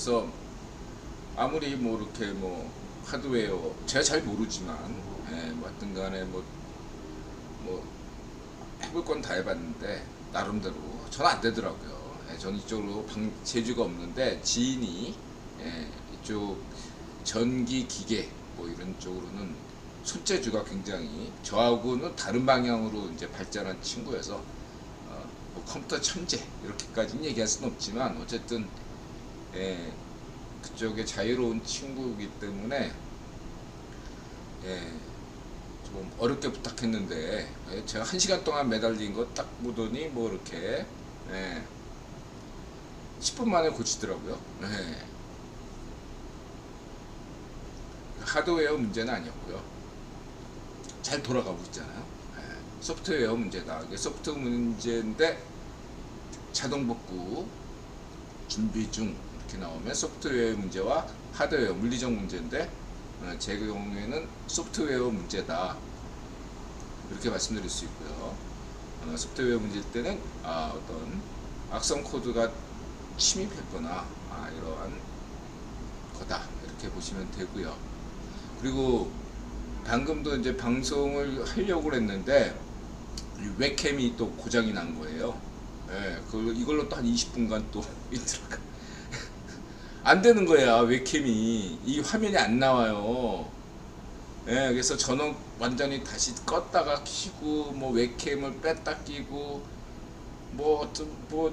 그래서 아무리 뭐 이렇게 뭐 하드웨어 제가 잘 모르지만 뭐 하여튼 간에 뭐 해볼 건 다 해봤는데 나름대로 저는 안 되더라고요. 저는 이쪽으로 재주가 없는데 지인이 이쪽 전기 기계 뭐 이런 쪽으로는 손재주가 굉장히 저하고는 다른 방향으로 이제 발전한 친구여서 뭐 컴퓨터 천재 이렇게까지는 얘기할 수는 없지만 어쨌든 그쪽에 자유로운 친구이기 때문에 좀 어렵게 부탁했는데 제가 1시간 동안 매달린 거 딱 보더니 뭐 이렇게 10분 만에 고치더라고요. 하드웨어 문제는 아니었고요. 잘 돌아가고 있잖아요. 소프트웨어 문제다. 이게 소프트웨어 문제인데 자동 복구 준비 중 이렇게 나오면 소프트웨어 문제와 하드웨어 물리적 문제인데 제 경우에는 소프트웨어 문제다 이렇게 말씀드릴 수 있고요. 소프트웨어 문제일 때는 어떤 악성 코드가 침입했거나 이러한 거다 이렇게 보시면 되고요. 그리고 방금도 이제 방송을 하려고 했는데 웹캠이 또 고장이 난 거예요. 이걸로 또 한 20분간 또 인트로가 안 되는 거야. 웹캠이 이 화면이 안 나와요. 그래서 저는 완전히 다시 껐다가 켜고 뭐 웹캠을 뺐다 끼고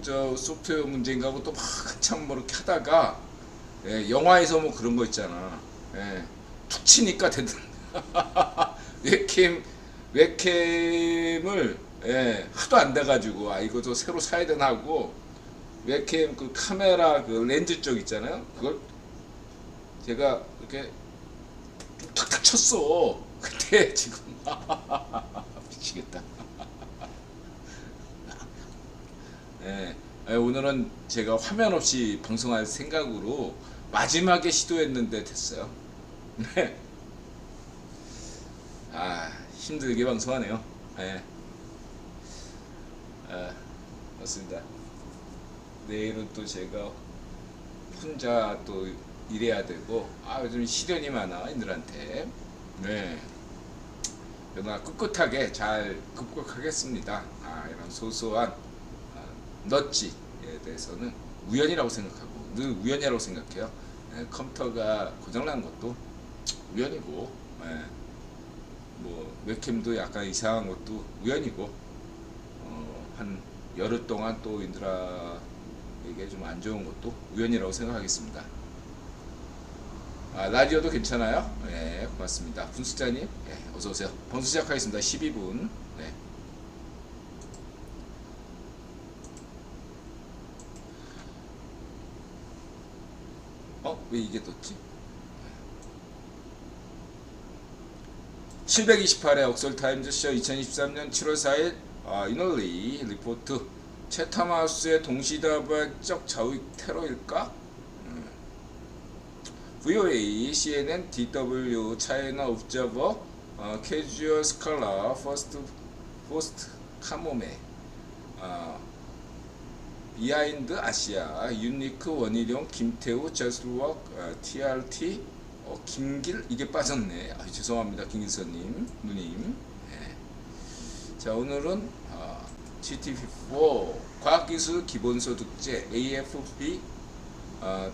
저 소프트웨어 문제인가 하고 또 막 한참 뭐 이렇게 하다가 영화에서 뭐 그런 거 있잖아. 툭 치니까 되든 웹캠을 하도 안 돼가지고 이거 저 새로 사야 되나 하고 웹캠 그 카메라 그 렌즈 쪽 있잖아요. 그걸 제가 이렇게 탁탁 쳤어. 그때 지금 미치겠다. 오늘은 제가 화면 없이 방송할 생각으로 마지막에 시도했는데 됐어요. 힘들게 방송하네요. 맞습니다. 내일은 또 제가 혼자 또 일해야 되고 요즘 시련이 많아 인들한테. 그러나 꿋꿋하게 잘 극복하겠습니다. 이런 소소한 넛지에 대해서는 우연이라고 생각하고 늘 우연이라고 생각해요. 컴퓨터가 고장난 것도 우연이고 뭐 웹캠도 약간 이상한 것도 우연이고 한 열흘 동안 또 인드라에게 좀 안 좋은 것도 우연이라고 생각하겠습니다. 라디오도 괜찮아요? 고맙습니다. 분수자님 어서오세요. 방송 시작하겠습니다. 12분. 왜 이게 떴지? 728회 억설타임즈쇼 2023년 7월 4일 이널리 리포트 채텀하우스의 동시다발적 좌우 테러일까? VOA, CNN, DW, 차이나 옵저버, 캐주얼 스칼라, 포스트 카모메, 비하인드 아시아, 유니크 원희룡, 김태우, 저스트워크, TRT, 김길 이게 빠졌네. 죄송합니다, 김길서님, 누님. 자, 오늘은 GTP4 과학기술 기본소득제 AFP,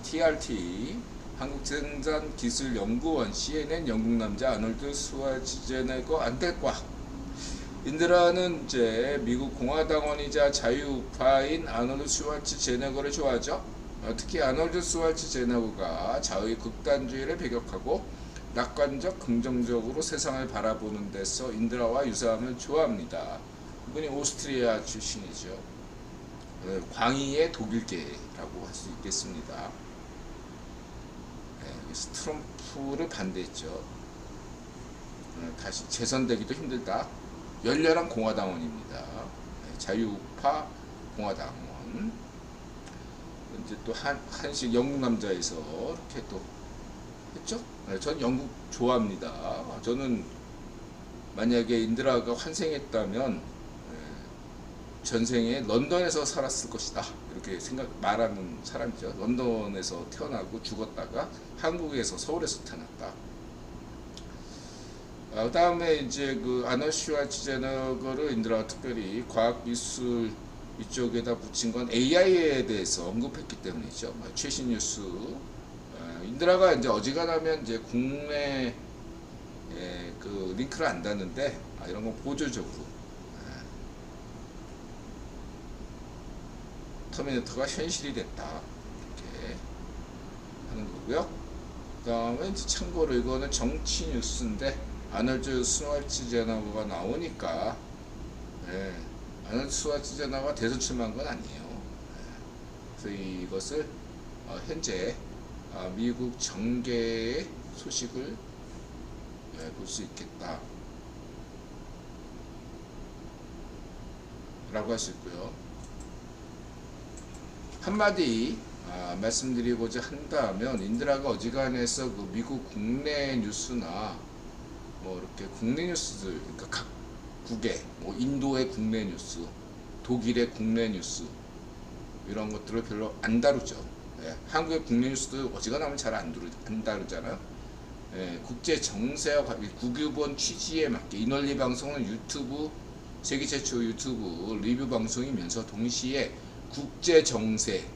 TRT 한국생산기술연구원, CNN 영국남자 아놀드 스와츠제네거 안될과학. 인드라는 이제 미국 공화당원이자 자유우파인 아놀드 스와츠제네거를 좋아하죠. 특히 아놀드 스와츠제네거가 자유의 극단주의를 배격하고 낙관적 긍정적으로 세상을 바라보는 데서 인드라와 유사함을 좋아합니다. 이분이 오스트리아 출신이죠. 광의의 독일계라고 할 수 있겠습니다. 그래서 트럼프를 반대했죠. 다시 재선되기도 힘들다. 열렬한 공화당원입니다. 자유우파 공화당원. 이제 또 한식 영국 남자에서 이렇게 또 했죠. 전 영국 좋아합니다. 저는 만약에 인드라가 환생했다면 전생에 런던에서 살았을 것이다. 이렇게 말하는 사람이죠. 런던에서 태어나고 죽었다가 한국에서 서울에서 태어났다. 그 다음에 이제 그 아놀드 슈왈츠제네거를 인드라가 특별히 과학 기술 이쪽에다 붙인 건 AI에 대해서 언급했기 때문이죠. 최신 뉴스. 인드라가 이제 어지간하면 이제 국내 그 링크를 안 닫는데 이런 건 보조적으로 터미네이터가 현실이 됐다 이렇게 하는 거고요. 그 다음에 참고로 이거는 정치 뉴스인데 아놀드 슈왈츠제네거가 나오니까 아놀드 슈왈츠제네거가 대선 출마한 건 아니에요. 그래서 이것을 현재 미국 정계의 소식을 볼 수 있겠다 라고 할 수 있고요. 한마디 말씀드리고자 한다면 인드라가 어지간해서 그 미국 국내 뉴스나 뭐 이렇게 국내 뉴스들, 그러니까 각 국의 뭐 인도의 국내 뉴스, 독일의 국내 뉴스 이런 것들을 별로 안 다루죠. 한국의 국내 뉴스도 어지간하면 잘 안 다루잖아요. 국제 정세와 국유본 취지에 맞게 이널리 방송은 유튜브 세계 최초 유튜브 리뷰 방송이면서 동시에 국제 정세,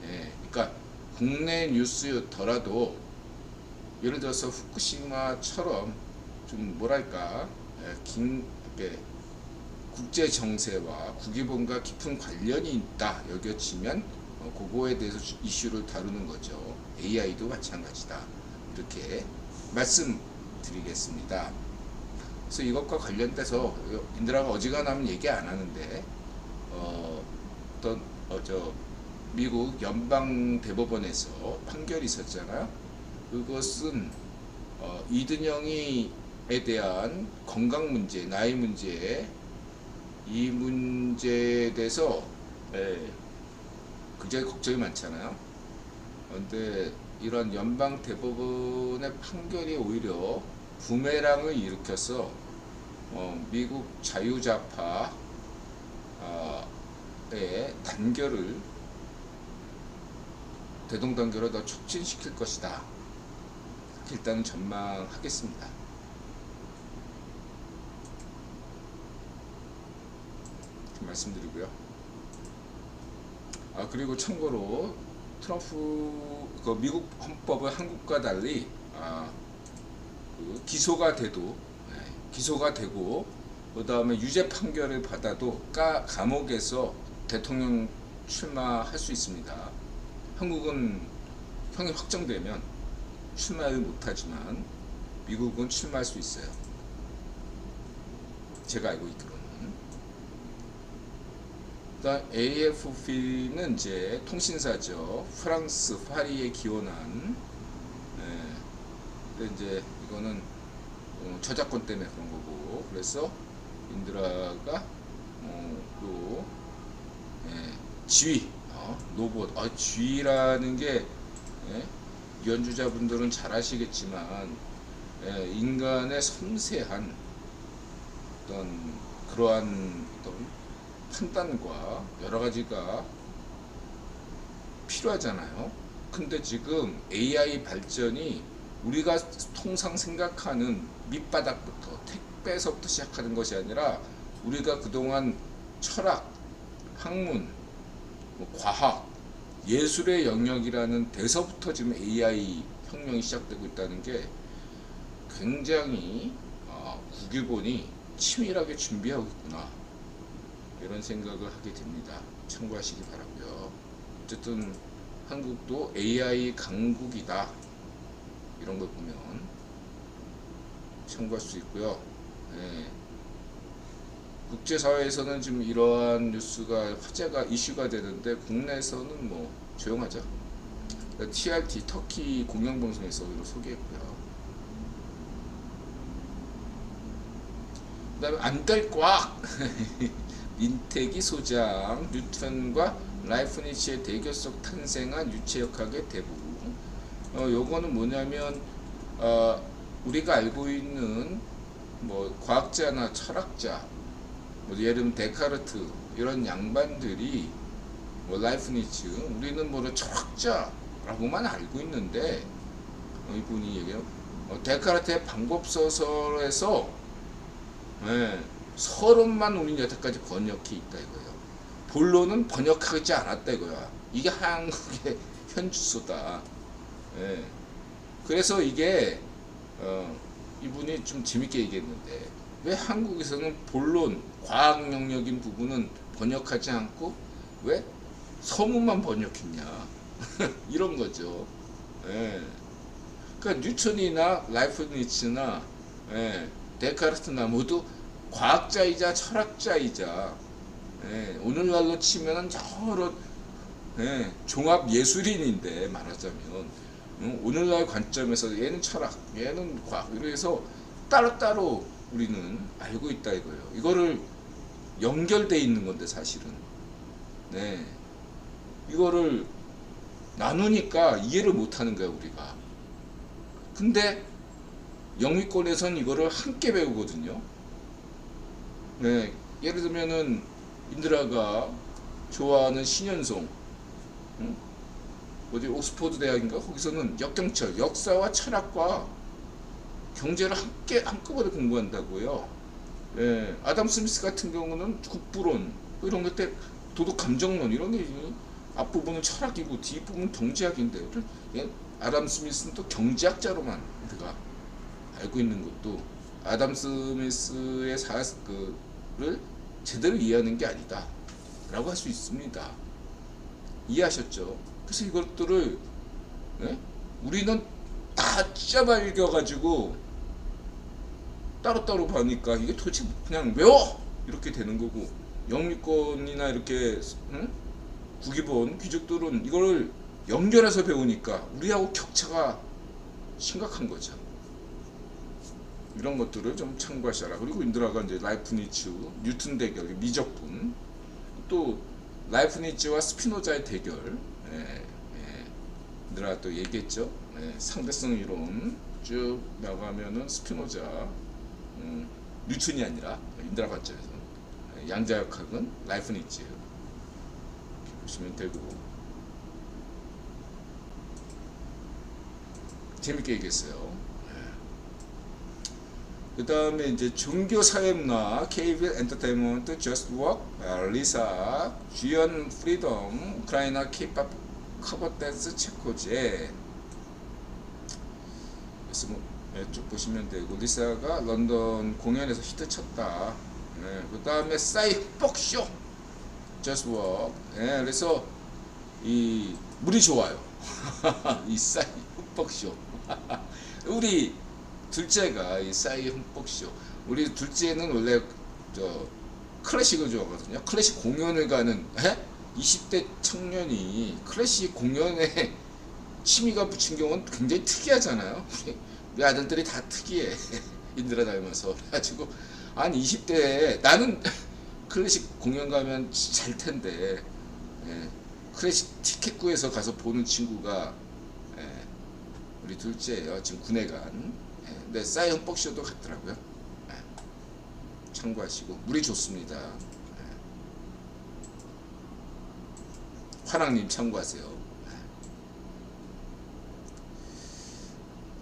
그러니까 국내 뉴스였더라도 예를 들어서 후쿠시마처럼 좀 뭐랄까 국제 정세와 국유본과 깊은 관련이 있다 여겨지면 그거에 대해서 이슈를 다루는 거죠. AI도 마찬가지다. 이렇게 말씀드리겠습니다. 그래서 이것과 관련돼서 인드라가 어지간하면 얘기 안 하는데 미국 연방대법원에서 판결이 있었잖아요. 그것은 이든영이에 대한 건강 문제, 나이 문제, 이 문제에 대해서 굉장히 걱정이 많잖아요. 그런데 이런 연방 대법원의 판결이 오히려 부메랑을 일으켜서 미국 자유좌파의 단결을 대동단결을 더 촉진시킬 것이다. 일단은 전망하겠습니다. 이렇게 말씀드리고요. 그리고 참고로 트럼프 미국 헌법은 한국과 달리 기소가 되고 그 다음에 유죄 판결을 받아도 감옥에서 대통령 출마할 수 있습니다. 한국은 형이 확정되면 출마를 못하지만 미국은 출마할 수 있어요. 제가 알고 있기로는. AFP는 이제 통신사죠. 프랑스 파리에 기원한. 근데 이제 이거는 저작권 때문에 그런 거고. 그래서 인드라가 지휘, 로봇. 지휘라는 게 연주자분들은 잘 아시겠지만 인간의 섬세한 어떤 그러한 판단과 여러 가지가 필요하잖아요. 근데 지금 AI 발전이 우리가 통상 생각하는 밑바닥부터 택배서부터 시작하는 것이 아니라 우리가 그동안 철학, 학문, 과학, 예술의 영역이라는 데서부터 지금 AI 혁명이 시작되고 있다는 게 굉장히 국유본이 치밀하게 준비하고 있구나 이런 생각을 하게 됩니다. 참고하시기 바라고요. 어쨌든 한국도 AI 강국이다 이런 걸 보면 참고할 수 있고요. 국제사회에서는 지금 이러한 뉴스가 화제가 이슈가 되는데 국내에서는 뭐 조용하죠. TRT 터키 공영방송에서 이걸 소개했고요. 그 다음에 안될꽉 민태기 소장 뉴턴과 라이프니츠의 대결 속 탄생한 유체역학의 대부. 요거는 뭐냐면 우리가 알고 있는 뭐 과학자나 철학자, 뭐 예를 들면 데카르트 이런 양반들이 뭐 라이프니츠, 우리는 뭐 철학자라고만 알고 있는데 이분이 얘기해요. 데카르트의 방법소설에서 서론만 우리는 여태까지 번역해 있다 이거예요. 본론은 번역하지 않았다 이거야. 이게 한국의 현주소다. 예. 그래서 이게 이분이 좀 재밌게 얘기했는데, 왜 한국에서는 본론, 과학 영역인 부분은 번역하지 않고 왜 서문만 번역했냐 이런 거죠. 예. 그러니까 뉴턴이나 라이프니츠나 데카르트나 모두 과학자이자 철학자이자 오늘날로 치면은 여러 종합 예술인인데 말하자면 오늘날 관점에서 얘는 철학, 얘는 과학, 이래서 따로따로 우리는 알고 있다 이거예요. 이거를 연결돼 있는 건데 사실은 이거를 나누니까 이해를 못하는 거야 우리가. 근데 영미권에선 이거를 함께 배우거든요. 예를 들면은 인드라가 좋아하는 신현송, 어디 옥스퍼드 대학인가, 거기서는 역경철, 역사와 철학과 경제를 한꺼번에 공부한다고요. 아담 스미스 같은 경우는 국부론 이런 것 때 도덕 감정론 이런 게 앞부분은 철학이고 뒷부분은 경제학인데, 아담 스미스는 또 경제학자로만 우리가 알고 있는 것도 아담 스미스의 그를 제대로 이해하는 게 아니다 라고 할 수 있습니다. 이해하셨죠? 그래서 이것들을 우리는 다 짜발겨 가지고 따로따로 봐니까 이게 도대체 그냥 외워 이렇게 되는 거고, 영미권이나 이렇게 국위본 귀족들은 이거를 연결해서 배우니까 우리하고 격차가 심각한 거죠. 이런 것들을 좀 참고하셔라. 그리고 인드라가 이제 라이프니츠, 뉴턴 대결, 미적분, 또 라이프니츠와 스피노자의 대결, 인드라가 또 얘기했죠. 상대성 이론 쭉 나가면은 스피노자, 뉴턴이 아니라 인드라 관점에서 양자역학은 라이프니츠 보시면 되고, 재밌게 얘기했어요. 그 다음에 이제 종교사회문화, KBS 엔터테인먼트, 저스트 워크, 리사, 주연 프리덤, 우크라이나 K-pop 커버 댄스 체코제. 그래서 뭐 쭉 보시면 되고, 리사가 런던 공연에서 히트 쳤다. 그 다음에 싸이 흑복쇼, 저스트 워크. 그래서 이 물이 좋아요. 이 싸이 흑복쇼. 우리 둘째가 이 싸이 흠뻑쇼. 우리 둘째는 원래 클래식을 좋아하거든요. 클래식 공연을 가는 20대 청년이 클래식 공연에 취미가 붙인 경우는 굉장히 특이하잖아요. 우리 아들들이 다 특이해. 인드라 닮아서. 그래가지고 한 20대에 나는 클래식 공연 가면 잘 텐데 클래식 티켓 구해서 가서 보는 친구가 우리 둘째예요. 지금 군에 간. 네, 싸이 흠뻑쇼도 같더라고요. 참고하시고, 물이 좋습니다. 화랑님 참고하세요.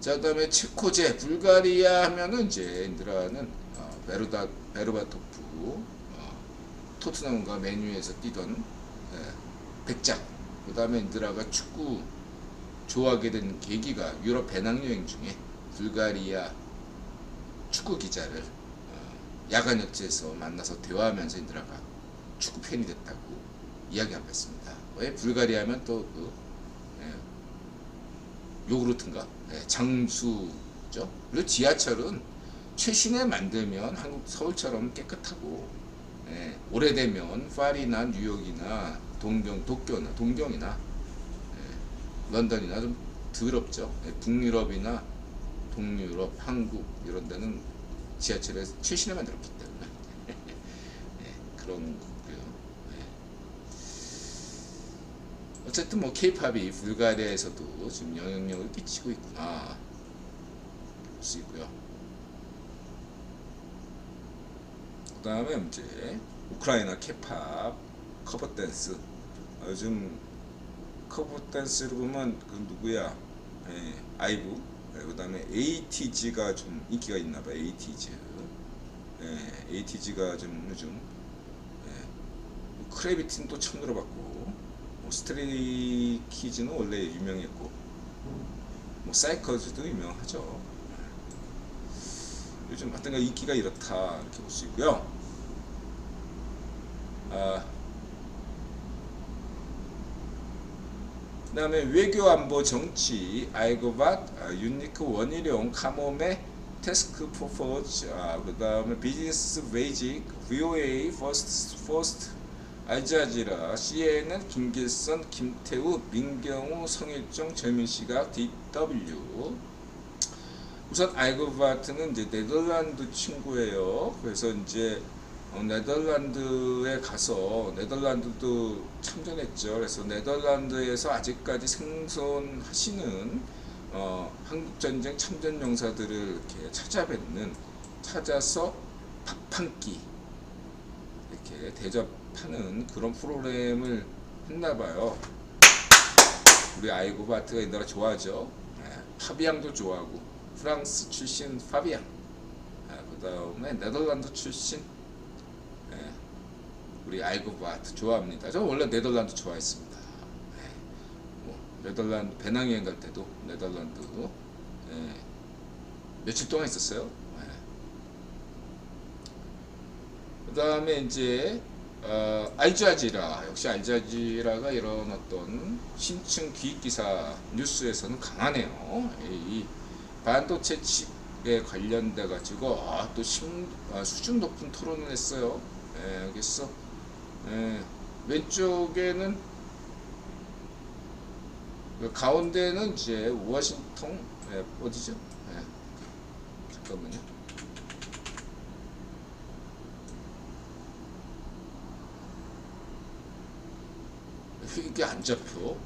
자, 그 다음에 체코제, 불가리아 하면은 이제 인드라는 베르바토프, 토트넘과 맨유에서 뛰던 백작. 그 다음에 인드라가 축구 좋아하게 된 계기가 유럽 배낭여행 중에 불가리아 축구 기자를 야간 역지에서 만나서 대화하면서 인드라가 축구 팬이 됐다고 이야기하고 있습니다. 왜 불가리아면 또 요구르트인가 장수죠. 그리고 지하철은 최신에 만들면 한국 서울처럼 깨끗하고 오래되면 파리나 뉴욕이나 동경이나 런던이나 좀 더럽죠. 북유럽이나 동유럽, 한국 이런 데는 지하철에 최신에 만들었기 때문에 그런 거고요. 어쨌든 뭐 K-팝이 불가리아에서도 지금 영향력을 끼치고 있구나 볼 수 있고요. 그 다음에 이제 우크라이나 케팝, 커버 댄스. 요즘 커버 댄스를 보면 그 누구야? 아이브. 그다음에 에이티즈가 좀 인기가 있나봐. 에이티즈. 에이티즈가 좀 요즘. 크래비틴 또 처음 들어봤고, 스트레이키즈는 원래 유명했고, 사이커즈도 유명하죠. 요즘 하여튼 인기가 이렇다 이렇게 볼 수 있고요. 그 다음에 외교 안보 정치 아이고밭 유니크 원희룡 카모메 테스크 포포즈 그 다음에 비즈니스 베이직 VOA 퍼스트 알자지라 CNN 김길선 김태우 민경우 성일종 전민시각 DW. 우선 아이고바트는 이제 네덜란드 친구예요. 그래서 이제 네덜란드에 가서 네덜란드도 참전했죠. 그래서 네덜란드에서 아직까지 생존하시는 한국전쟁 참전 용사들을 이렇게 찾아서 밥 한 끼 이렇게 대접하는 그런 프로그램을 했나봐요. 우리 아이고바트가 이 나라 좋아하죠. 파비앙도 좋아하고 프랑스 출신 파비앙, 그 다음에 네덜란드 출신 우리 아이고바트 좋아합니다. 저 원래 네덜란드 좋아했습니다. 네덜란드 배낭여행 갈 때도 네덜란드도 며칠 동안 있었어요. 그 다음에 이제 알자지라, 역시 알자지라가 이런 어떤 신층 기획기사 뉴스에서는 강하네요. 이 반도체 칩에 관련돼 가지고 또 수준 높은 토론을 했어요. 그래서 왼쪽에는 가운데는 이제 워싱턴 어디죠? 잠깐만요. 이게 안 잡혀.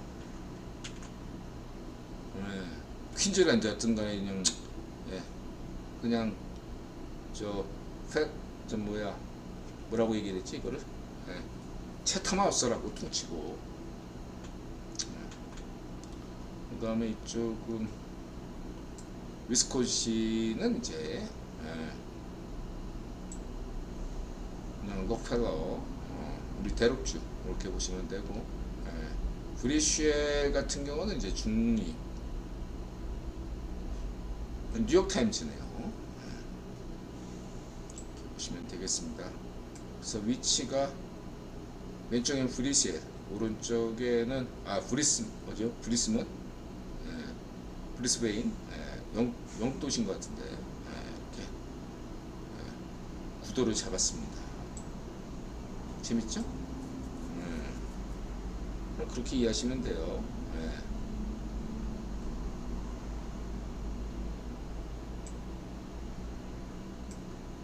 퀸즐랜드 같은 거에 그냥 뭐라고 얘기했지 이거를? 채타마우스라고 퉁치고. 그 다음에 이쪽은 위스콘신은 이제 그냥 록펠러, 우리 대륙주 이렇게 보시면 되고, 브리쉬엘 같은 경우는 이제 중립, 뉴욕타임즈네요. 이렇게 보시면 되겠습니다. 그래서 위치가 왼쪽에는 브리시엘, 오른쪽에는 브리스먼, 브리스베인, 영도신 것 같은데 이렇게 구도를 잡았습니다. 재밌죠? 그렇게 이해하시면 돼요.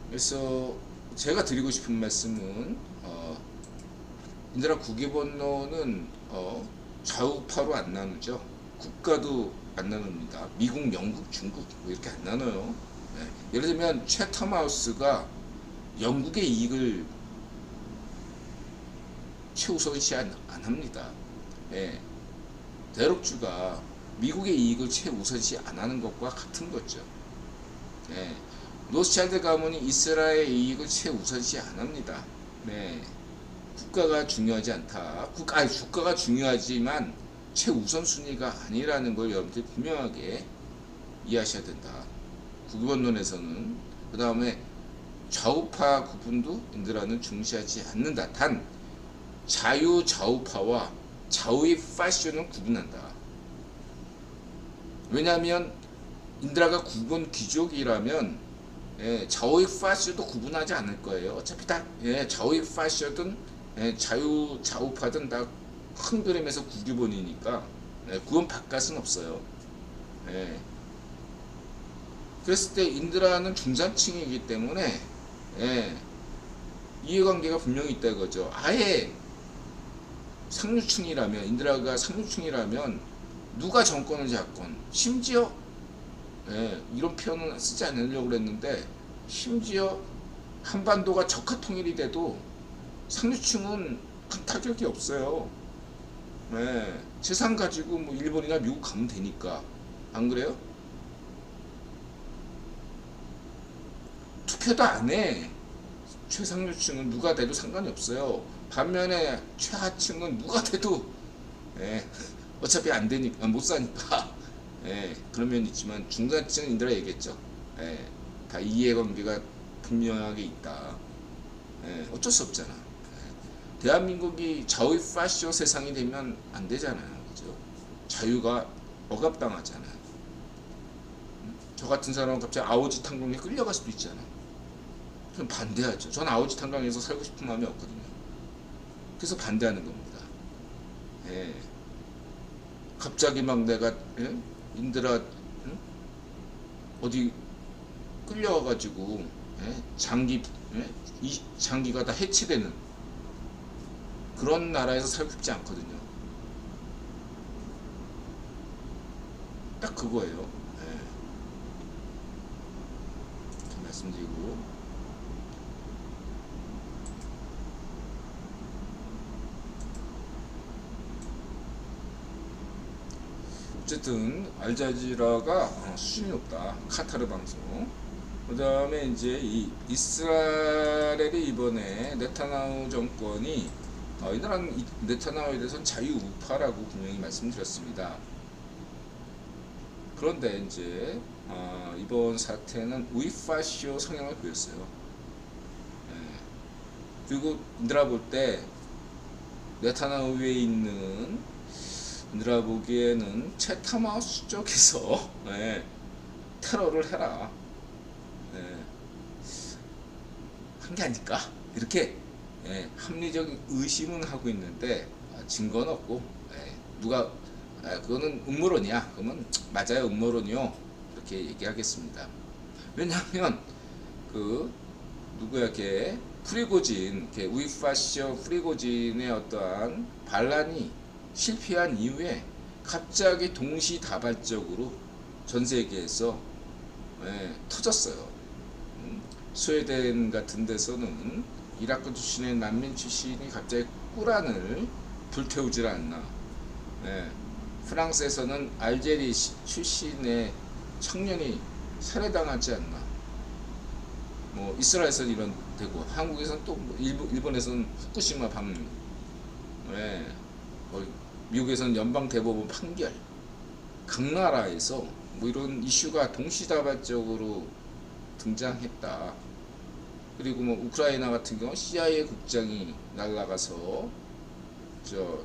그래서 제가 드리고 싶은 말씀은 이 나라 국외번호는 좌우파로 안 나누죠. 국가도 안 나눕니다. 미국, 영국, 중국 이렇게 안 나눠요. 예를 들면 채텀하우스가 영국의 이익을 최우선시 안 합니다. 대륙주가 미국의 이익을 최우선시 안 하는 것과 같은 거죠. 로스차일드 가문이 이스라엘의 이익을 최우선시 안 합니다. 국가가 중요하지 않다. 국가가 중요하지만 최우선순위가 아니라는 걸 여러분들이 분명하게 이해하셔야 된다. 국위원론에서는. 그 다음에 좌우파 구분도 인들아는 중시하지 않는다. 단 자유좌우파와 좌우의 파시즘은 구분한다. 왜냐하면 인드라가 국원 귀족이라면 좌우의 파시즘도 구분하지 않을 거예요. 어차피 다 좌우의 파시즘든 좌우파든 다 큰 그림에서 국유본이니까 구원 바깥은 없어요. 그랬을 때 인드라는 중산층이기 때문에 이해관계가 분명히 있다 이거죠. 아예 상류층이라면, 인드라가 상류층이라면 누가 정권을 잡건, 심지어 이런 표현은 쓰지 않으려고 그랬는데, 심지어 한반도가 적화 통일이 돼도 상류층은 큰 타격이 없어요. 네, 재산 가지고 뭐 일본이나 미국 가면 되니까. 안 그래요? 투표도 안 해. 최상류층은 누가 돼도 상관이 없어요. 반면에 최하층은 누가 돼도 예, 어차피 안 되니까 못 사니까 예, 그런 면이 있지만 중산층은 인들아 얘기했죠. 예, 다 이해관계가 분명하게 있다. 예, 어쩔 수 없잖아. 예, 대한민국이 자유 파쇼 세상이 되면 안 되잖아요. 그죠? 자유가 억압당하잖아요. 저 같은 사람은 갑자기 아오지 탄광에 끌려갈 수도 있잖아. 전 반대하죠. 전 아오지 탄광에서 살고 싶은 마음이 없거든요. 그래서 반대하는 겁니다. 예. 갑자기 막 내가 예? 인들아 응? 어디 끌려와가지고 예? 예? 이 장기가 다 해체되는 그런 나라에서 살고 싶지 않거든요. 딱 그거예요. 예. 이렇게 말씀드리고 어쨌든 알자지라가 수준이 높다. 카타르 방송. 그 다음에 이제 이 이스라엘이 이번에 네타냐후 정권이 이 나라는 네타냐후에 대해서는 자유우파라고 분명히 말씀드렸습니다. 그런데 이제 이번 사태는 우이파쇼 성향을 보였어요. 예. 그리고 인들아 볼 때 네타냐후에 있는 인들아 보기에는 채타마우스 쪽에서 예, 테러를 해라 예, 한 게 아닐까 이렇게 예, 합리적인 의심은 하고 있는데 증거는 없고 예, 누가 그거는 음모론이야 그러면 맞아요 음모론이요 이렇게 얘기하겠습니다. 왜냐하면 그 누구야 걔 프리고진 걔 우이파쇼 프리고진의 어떠한 반란이 실패한 이후에 갑자기 동시다발적으로 전 세계에서 터졌어요. 스웨덴 같은 데서는 이라크 출신의 난민 출신이 갑자기 꾸란을 불태우질 않나. 프랑스에서는 알제리 출신의 청년이 살해당하지 않나. 뭐 이스라엘에서는 이런 되고 한국에서는 또 일본에서는 후쿠시마 방류. 미국에서는 연방대법원 판결, 각 나라에서 뭐 이런 이슈가 동시다발적으로 등장했다. 그리고 뭐 우크라이나 같은 경우 CIA 국장이 날아가서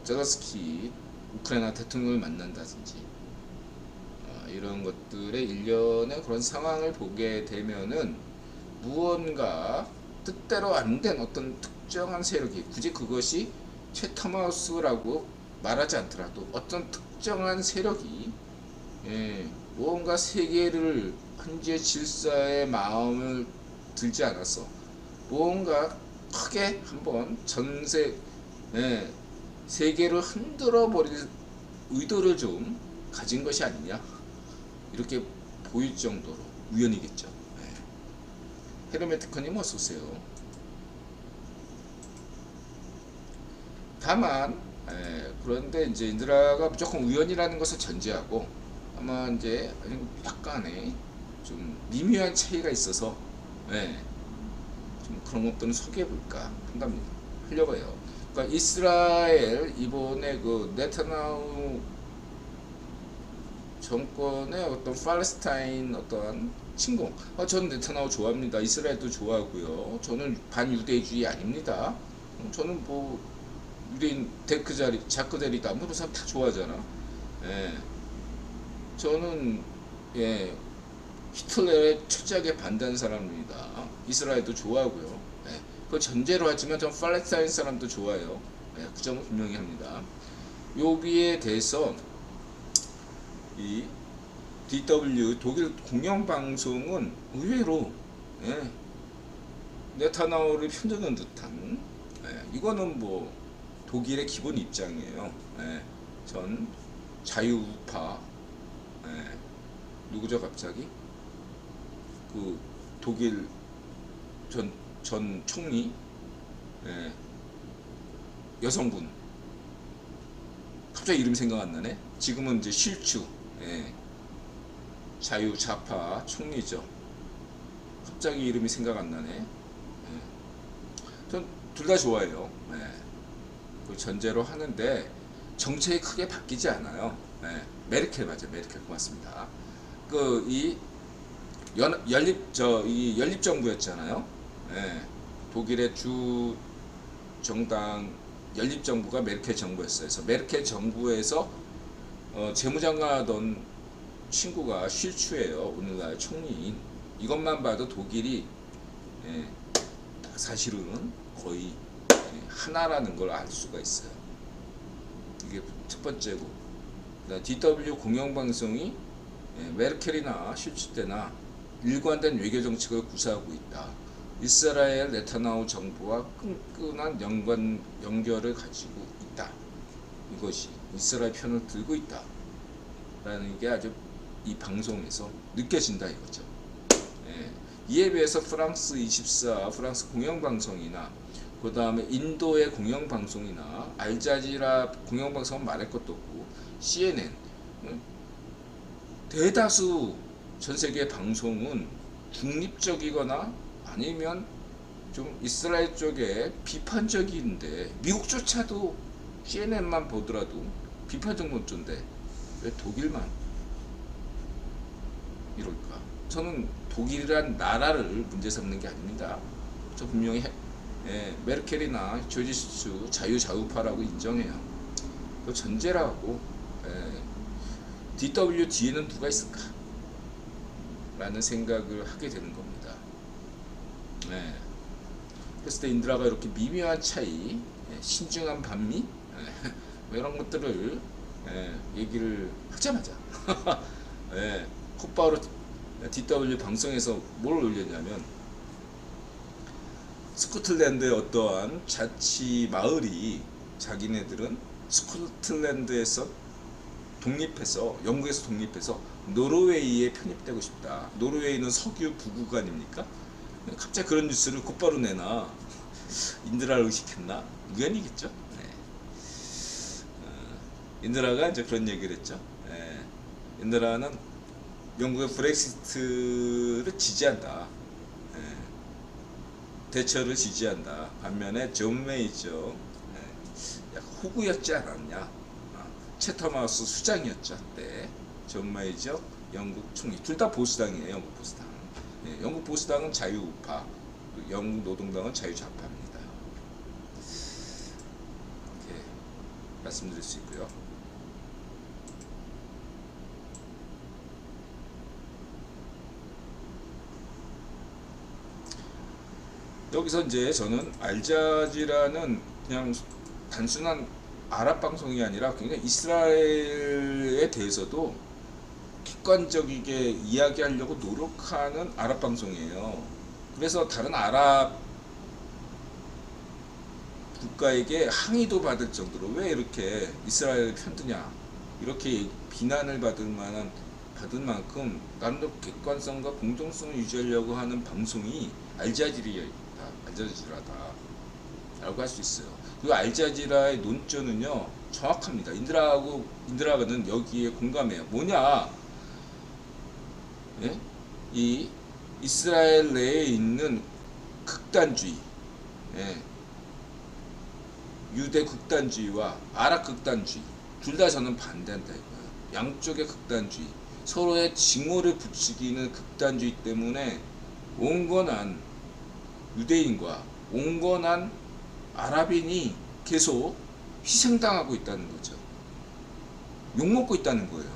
제라스키 우크라이나 대통령을 만난다든지 이런 것들의 일련의 그런 상황을 보게 되면은 무언가 뜻대로 안 된 어떤 특정한 세력이 굳이 그것이 채타마우스라고 말하지 않더라도 어떤 특정한 세력이 무언가 세계를 현재 질서의 마음을 들지 않았어. 무언가 크게 한번 세계를 흔들어 버릴 의도를 좀 가진 것이 아니냐 이렇게 보일 정도로 우연이겠죠. 헤르메티커님 어서 오세요. 다만 그런데 이제 인드라가 무조건 우연이라는 것을 전제하고 아마 이제 약간의 좀 미묘한 차이가 있어서 좀 그런 것들은 소개해 볼까 하려고 해요. 그러니까 이스라엘 이번에 그 네타냐후 정권의 어떤 팔레스타인 어떤 침공. 저는 네타냐후 좋아합니다. 이스라엘도 좋아하고요. 저는 반유대주의 아닙니다. 저는 뭐 유대인 자크자리다 뭐 그런 사람 다 좋아하잖아. 저는 히틀러에 철저하게 반대하는 사람입니다. 이스라엘도 좋아하고요. 그거 전제로 하지만 전 팔레스타인 사람도 좋아해요. 그 점은 분명히 합니다. 여기에 대해서 이 DW 독일 공영방송은 의외로 네타냐후를 편드는 듯한 이거는 뭐 독일의 기본 입장이에요. 전 자유우파 누구죠 갑자기? 그 독일 전 총리 여성분 갑자기 이름이 생각 안 나네. 지금은 이제 실추, 예. 자유 좌파 총리죠. 갑자기 이름이 생각 안 나네. 예. 전 둘 다 좋아해요. 예. 그 전제로 하는데 정책이 크게 바뀌지 않아요. 예. 메르켈 맞아요. 메르켈 고맙습니다. 그 이 이 연립 정부였잖아요. 예. 독일의 주 정당 연립 정부가 메르켈 정부였어요. 그래서 메르켈 정부에서 재무장관 하던 친구가 쉴츠예요. 오늘날 총리인. 이것만 봐도 독일이 예, 사실은 거의 하나라는 걸 알 수가 있어요. 이게 첫 번째고, DW 공영방송이 메르켈이나 쉴츠 때나 일관된 외교 정책을 구사하고 있다. 이스라엘 네타냐후 정부와 끈끈한 연결을 가지고 있다. 이것이 이스라엘 편을 들고 있다. 라는 게 아주 이 방송에서 느껴진다 이거죠. 예. 이에 비해서 프랑스 24, 프랑스 공영방송이나 그 다음에 인도의 공영방송이나 알자지라 공영방송은 말할 것도 없고 CNN, 대다수 전세계 방송은 중립적이거나 아니면 좀 이스라엘 쪽에 비판적인데, 미국조차도 CNN만 보더라도 비판적 논조인데 왜 독일만 이럴까? 저는 독일이란 나라를 문제 삼는 게 아닙니다. 저 분명히 메르켈이나 조지슈 자유좌우파라고 인정해요. 그 전제라고. DW 뒤에는 누가 있을까? 라는 생각을 하게 되는 겁니다. 그랬을 때 인드라가 이렇게 미묘한 차이, 신중한 반미, 이런 것들을 얘기를 하자마자 곧바로 DW 방송에서 뭘 올렸냐면, 스코틀랜드의 어떠한 자치 마을이 자기네들은 스코틀랜드에서 독립해서, 영국에서 독립해서 노르웨이에 편입되고 싶다. 노르웨이는 석유 부국가 아닙니까? 갑자기 그런 뉴스를 곧바로 내나 인드라를 의식했나? 우연이겠죠. 인드라가 이제 그런 얘기를 했죠. 인드라는 영국의 브렉시트를 지지한다. 대처를 지지한다. 반면에 존 메이저, 약간 호구였지 않았냐? 채텀하우스 수장이었죠. 네. 존 메이저 영국 총리, 둘 다 보수당이에요. 영국 보수당. 영국 보수당은 자유우파, 영국 노동당은 자유좌파입니다. 이렇게 말씀드릴 수 있고요. 여기서 이제 저는 알자지라는 그냥 단순한 아랍 방송이 아니라 굉장히 이스라엘에 대해서도 객관적이게 이야기하려고 노력하는 아랍 방송이에요. 그래서 다른 아랍 국가에게 항의도 받을 정도로 왜 이렇게 이스라엘을 편드냐, 이렇게 비난을 받을 만큼 나름대로 객관성과 공정성을 유지하려고 하는 방송이 알자지라다 라고 할 수 있어요. 그 알자지라의 논조는요 정확합니다. 인드라가는 여기에 공감해요. 뭐냐, 이 이스라엘 내에 있는 극단주의, 유대 극단주의와 아랍 극단주의 둘 다 저는 반대한다 이거예요. 양쪽의 극단주의, 서로의 징호를 붙이기는 극단주의 때문에 온건한 유대인과 온건한 아랍인이 계속 희생당하고 있다는 거죠. 욕먹고 있다는 거예요.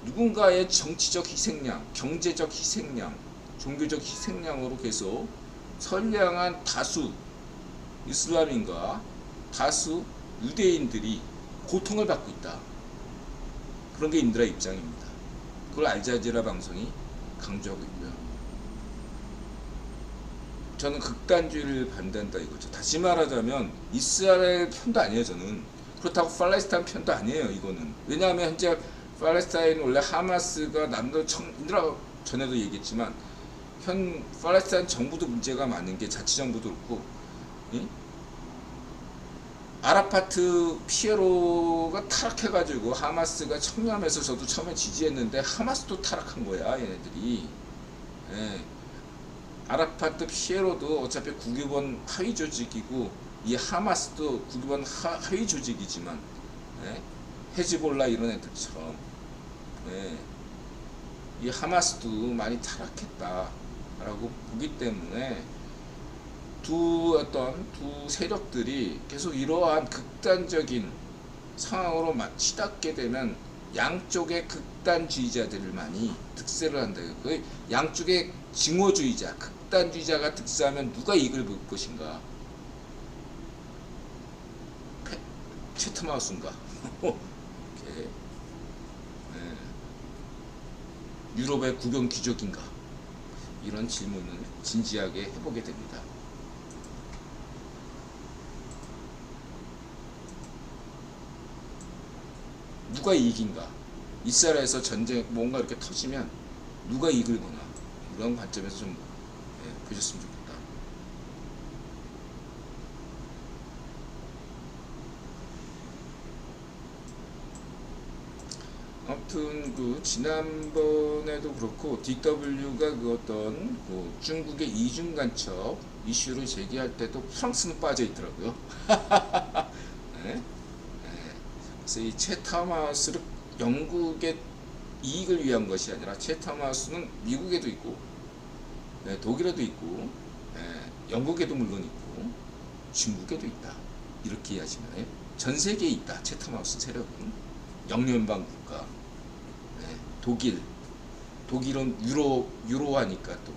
누군가의 정치적 희생양, 경제적 희생양, 종교적 희생양으로 계속 선량한 다수 이슬람인과 다수 유대인들이 고통을 받고 있다. 그런 게 인드라 입장입니다. 그걸 알자지라 방송이 강조하고 있고요. 저는 극단주의를 반대한다 이거죠. 다시 말하자면 이스라엘 편도 아니에요. 저는 그렇다고 팔레스타인 편도 아니에요. 이거는 왜냐하면 현재 팔레스타인은 원래 하마스가 인드라가 전에도 얘기했지만 현 팔레스타인 정부도 문제가 많은 게 자치정부도 그렇고, 이? 아라파트 피에로가 타락해가지고 하마스가 청렴해서 저도 처음에 지지했는데 하마스도 타락한 거야 얘네들이. 예. 아라파트 피에로도 어차피 국유본 하위 조직이고 이 하마스도 국유본 하위 조직이지만, 예. 헤즈볼라 이런 애들처럼, 예. 이 하마스도 많이 타락했다라고 보기 때문에 두 세력들이 계속 이러한 극단적인 상황으로 치닫게 되면 양쪽의 극단주의자들을 많이 득세를 한다. 그 양쪽의 증오주의자, 극단주의자가 득세하면 누가 이익을 볼 것인가? 채텀하우스인가? 유럽의 구경 귀족인가? 이런 질문을 진지하게 해보게 됩니다. 누가 이익인가? 이스라엘에서 전쟁 뭔가 이렇게 터지면 누가 이익을 보나? 이런 관점에서 좀 보셨으면 좋겠다. 아무튼 그 지난번에도 그렇고 DW가 그 어떤 그 중국의 이중 간첩 이슈를 제기할 때도 프랑스는 빠져 있더라고요. 네? 그래서 이 채타마우스를 영국의 이익을 위한 것이 아니라 채타마우스는 미국에도 있고, 독일에도 있고, 영국에도 물론 있고, 중국에도 있다. 이렇게 이해하시면 전 세계에 있다. 채타마우스 세력은 영연방 국가, 독일은 유로하니까 또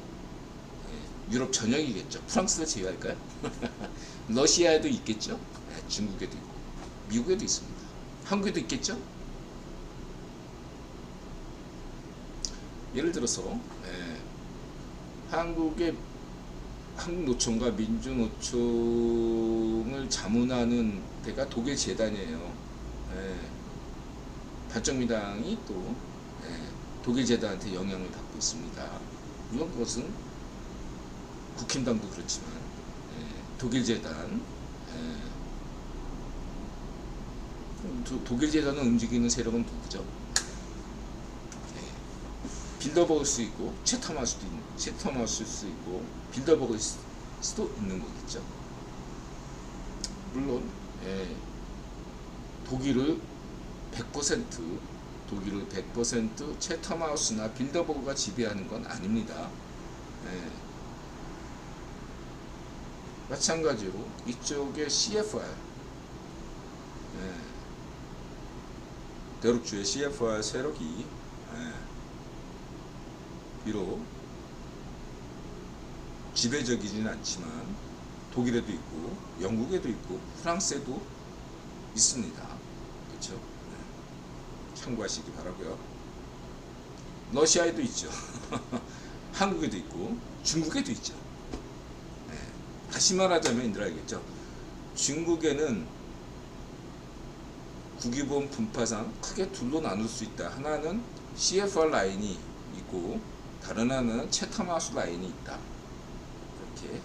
유럽 전역이겠죠. 프랑스를 제외할까요? 러시아에도 있겠죠. 중국에도 있고, 미국에도 있습니다. 한국에도 있겠죠? 예를 들어서 한국의 한국노총과 민주노총을 자문하는 데가 독일 재단이에요. 발정미당이 또 독일 재단한테 영향을 받고 있습니다. 물론 그것은 국힘당도 그렇지만 독일 재단, 독일 재단을 움직이는 세력은 누구죠? 빌더버그일 수 있고 채텀하우스일 수 있고 빌더버그일 수도 있는 거겠죠. 물론 독일을 100% 채텀하우스나 빌더버그가 지배하는 건 아닙니다. 마찬가지로 이쪽에 CFR, 대륙주의 CFR 세력이 비록 지배적이지는 않지만 독일에도 있고 영국에도 있고 프랑스에도 있습니다. 그렇죠? 참고하시기 바라고요. 러시아에도 있죠. 한국에도 있고 중국에도 있죠. 다시 말하자면 인들 알겠죠? 중국에는 국유본 분파상 크게 둘로 나눌 수 있다. 하나는 CFR 라인이 있고 다른 하나는 채텀하우스 라인이 있다. 이렇게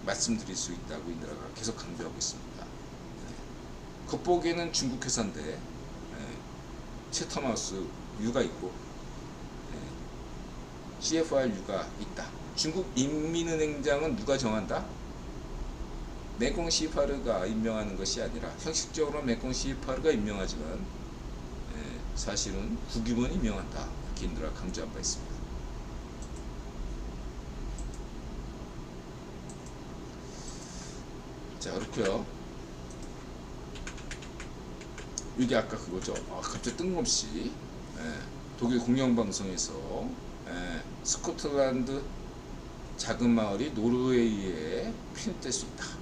말씀드릴 수 있다고 인들아가 계속 강조하고 있습니다. 겉보기에는 중국 회사인데 채텀하우스 U가 있고 CFR U가 있다. 중국 인민은행장은 누가 정한다? 메콩 시파르가 임명하는 것이 아니라 형식적으로 메콩 시파르가 임명하지만 사실은 국유본이 임명한다. 이렇게 인들아 강조한 바 있습니다. 자, 그렇고요. 이게 아까 그거죠. 갑자기 뜬금없이 독일 공영방송에서 스코틀랜드 작은 마을이 노르웨이에 편입될 수 있다.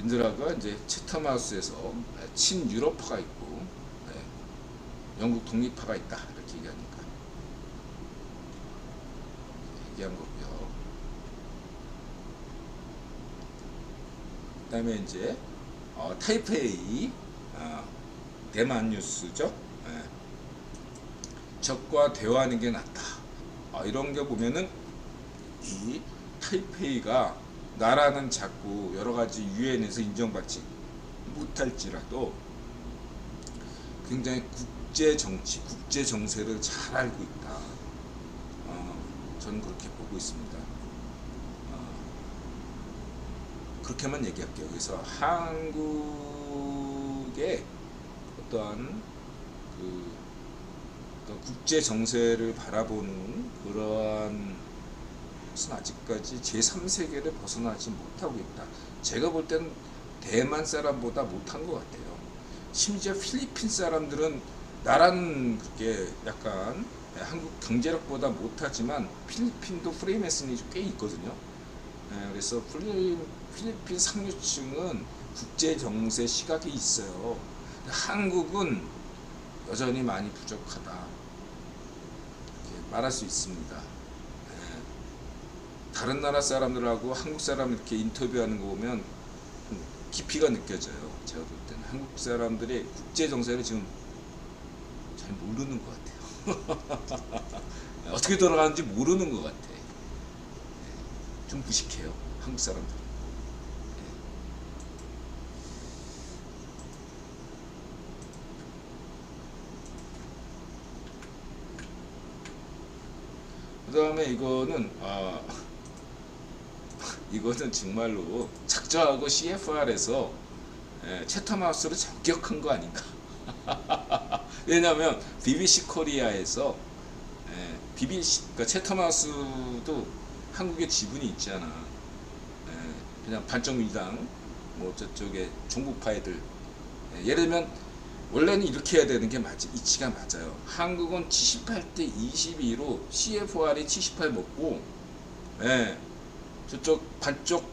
인드라가 이제 채텀하우스에서 친유럽파가 있고 영국 독립파가 있다 이렇게 얘기하니까 얘기한 거고요. 그 다음에 이제 타이페이 대만 뉴스죠. 적과 대화하는 게 낫다. 이런 게 보면은 이 타이페이가 나라는 작고 여러 가지 유엔에서 인정받지 못할지라도 굉장히 국제 정치, 국제 정세를 잘 알고 있다. 저는 그렇게 보고 있습니다. 그렇게만 얘기할게요. 그래서 한국의 어떠한 어떤 국제 정세를 바라보는 그러한 것은 아직까지 제3세계를 벗어나지 못하고 있다. 제가 볼 때는 대만 사람보다 못한 것 같아요. 심지어 필리핀 사람들은 나라는 그게 약간 한국 경제력보다 못하지만 필리핀도 프리메이슨이 꽤 있거든요. 그래서 필리핀 상류층은 국제 정세 시각이 있어요. 한국은 여전히 많이 부족하다 이렇게 말할 수 있습니다. 다른 나라 사람들하고 한국 사람 이렇게 인터뷰하는 거 보면 깊이가 느껴져요. 제가 볼 때는 한국 사람들이 국제 정세를 지금 잘 모르는 것 같아요. 어떻게 돌아가는지 모르는 것 같아. 좀 무식해요, 한국 사람들. 그 다음에 이거는 이거는 정말로 작정하고 CFR에서 채텀하우스를 저격한 거 아닌가. 왜냐하면 BBC 코리아에서 그러니까 채텀하우스도 한국에 지분이 있잖아. 그냥 반정민당 뭐 저쪽에 종북파애들. 예를 들면 원래는 이렇게 해야 되는 게 이치가 맞아요. 한국은 78대 22로 CFR이 78 먹고, 저쪽 반쪽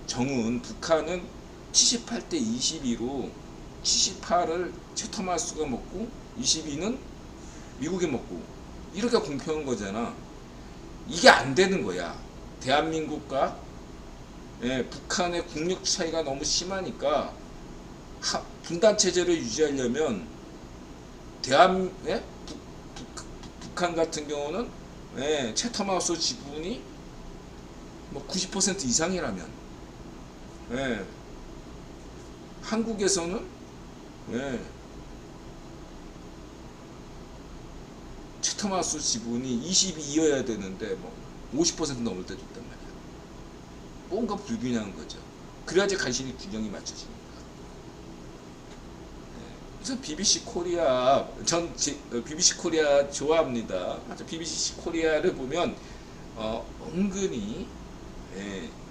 정은 북한은 78대 22로 78을 채텀하우스가 먹고 22는 미국이 먹고 이렇게 공평한 거잖아. 이게 안 되는 거야. 대한민국과 북한의 국력 차이가 너무 심하니까 분단 체제를 유지하려면 북한 같은 경우는 채텀하우스 지분이 뭐 90% 이상이라면 한국에서는 채텀하우스 지분이 22여야 되는데 뭐 50% 넘을 때도 있단 말이야. 뭔가 불균형한 거죠. 그래야지 간신히 균형이 맞춰지니까. 그래서 BBC 코리아, BBC 코리아 좋아합니다. BBC 코리아를 보면 은근히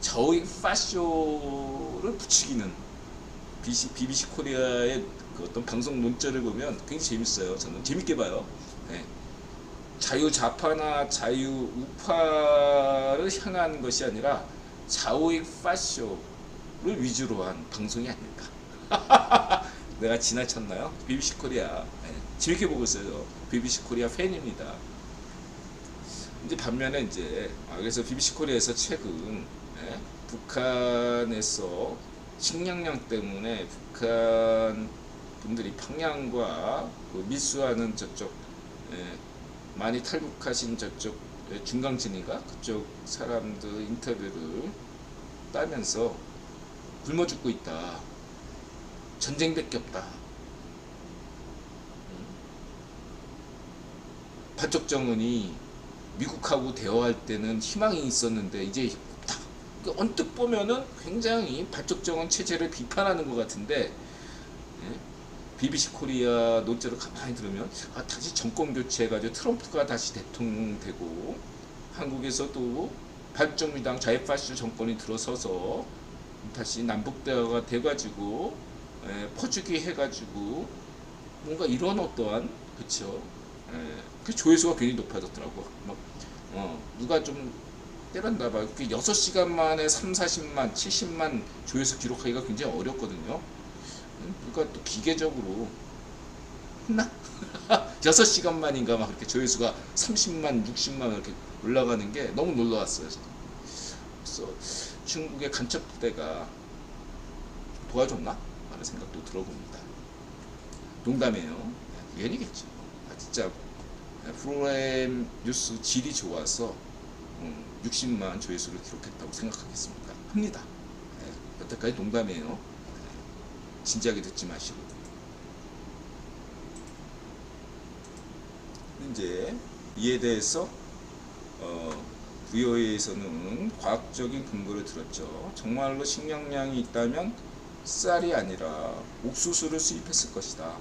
저의 파쇼를 부추기는 BBC 코리아의 그 어떤 방송 논조를 보면 굉장히 재밌어요. 저는 재밌게 봐요. 자유좌파나 자유우파를 향한 것이 아니라 좌우익 파쇼를 위주로 한 방송이 아닐까. 내가 지나쳤나요? BBC 코리아 재밌게 보고 있어요. BBC 코리아 팬입니다. 이제 반면에 이제 그래서 BBC 코리아에서 최근 북한에서 식량량 때문에 북한 분들이 평양과 그 밀수하는 저쪽 많이 탈북하신 저쪽 중강진인가 그쪽 사람들 인터뷰를 따면서 굶어 죽고 있다. 전쟁밖에 없다. 반쪽 정은이 미국하고 대화할 때는 희망이 있었는데 이제 없다. 그러니까 언뜻 보면은 굉장히 반쪽 정은 체제를 비판하는 것 같은데 BBC 코리아 논조를 가만히 들으면 다시 정권 교체해가지고 트럼프가 다시 대통령 되고 한국에서도 반정민당 자유파시स्ट 정권이 들어서서 다시 남북 대화가 돼가지고 퍼주기 해가지고 뭔가 이런 어떠한 그쵸 그 조회수가 괜히 높아졌더라고. 막 누가 좀 때렸나 봐. 6시간 만에 3, 40만, 70만 조회수 기록하기가 굉장히 어렵거든요. 누가 또 기계적으로 했나? 6시간 만인가 막 그렇게 조회수가 30만, 60만 이렇게 올라가는 게 너무 놀라웠어요. 그래서 중국의 간첩 부대가 도와줬나? 라는 생각도 들어봅니다. 농담이에요. 유엔이겠죠. 진짜 프로그램 뉴스 질이 좋아서 60만 조회수를 기록했다고 생각하겠습니다. 합니다. 여태까지 농담이에요. 진지하게 듣지 마시고. 이제 이에 대해서 VOA에서는 과학적인 근거를 들었죠. 정말로 식량량이 있다면 쌀이 아니라 옥수수를 수입했을 것이다.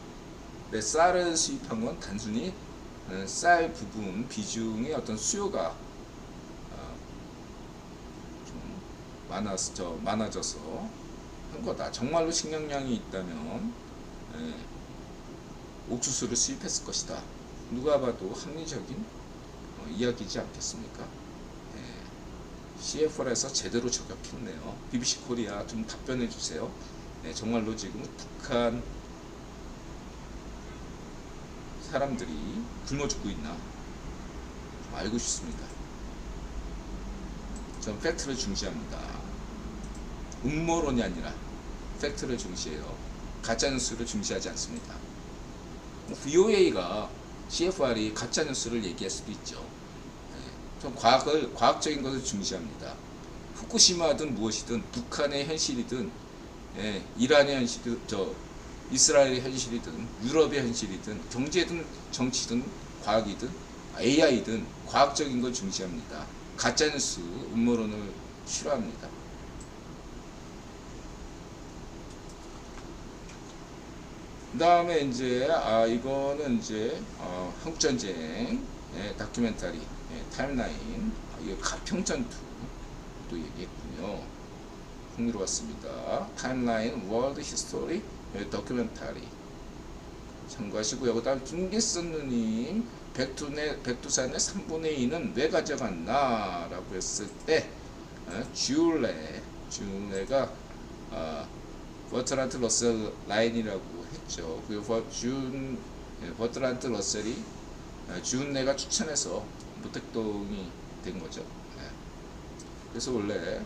근데 쌀을 수입한 건 단순히 쌀 부분 비중의 어떤 수요가 좀 많아져서 한 거다. 정말로 식량량이 있다면 옥수수를 수입했을 것이다. 누가 봐도 합리적인 이야기지 않겠습니까? CFR에서 제대로 저격했네요. BBC 코리아 좀 답변해 주세요. 정말로 지금 북한 사람들이 굶어 죽고 있나? 좀 알고 싶습니다. 전 팩트를 중시합니다. 음모론이 아니라 팩트를 중시해요. 가짜뉴스를 중시하지 않습니다. VOA가 CFR이 가짜뉴스를 얘기할 수도 있죠. 전 과학적인 것을 중시합니다. 후쿠시마든 무엇이든 북한의 현실이든 이란의 현실이든 이스라엘의 현실이든 유럽의 현실이든 경제든 정치든 과학이든 AI든 과학적인 걸 중시합니다. 가짜뉴스 음모론을 싫어합니다. 그 다음에 이제 이거는 이제 한국전쟁 다큐멘터리 타임라인 이게 가평전투도 얘기했군요. 흥미로웠습니다. 타임라인 월드 히스토리 다큐멘터리 참고하시고요. 그 다음 김기선 누님 백두산의 3분의 2는 왜 가져갔나 라고 했을 때 쥬레가 버트란트 러셀 라인이라고 했죠. 그 버트란트 러셀이 쥬레가 추천해서 무택동이 된 거죠. 그래서 원래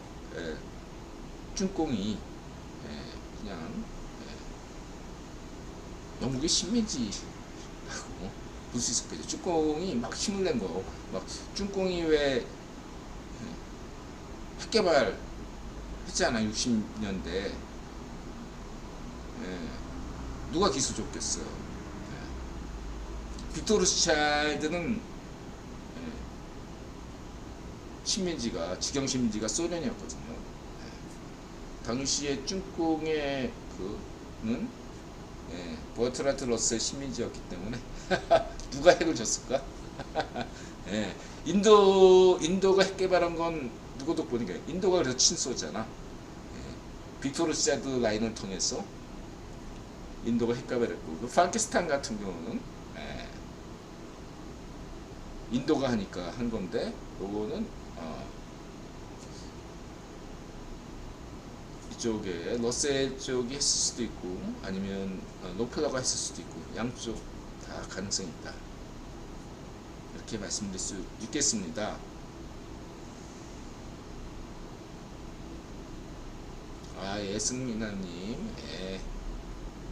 쭝공이 그냥 영국의 식민지라고 볼 수 있었겠죠. 쭝공이 막 힘을 낸 거, 막 쭝공이 왜 핵개발 했잖아 60년대. 누가 기수 줬겠어요. 빅토르 로스차일드는 식민지가 직영 식민지가 소련이었거든요. 당시에 쭝공의 그는 버트란트 러셀 식민지였기 때문에 누가 핵을 줬을까? 인도가 핵 개발한 건 누구 덕분인가? 인도가 그래서 친소잖아. 빅토르 로스차일드 라인을 통해서 인도가 핵 개발했고, 그 파키스탄 같은 경우는 인도가 하니까 한 건데, 요거는 이쪽에 러셀 쪽이 했을 수도 있고 아니면 록펠러가 했을 수도 있고 양쪽 다 가능성이 있다. 이렇게 말씀드릴 수 있겠습니다. 승민아님,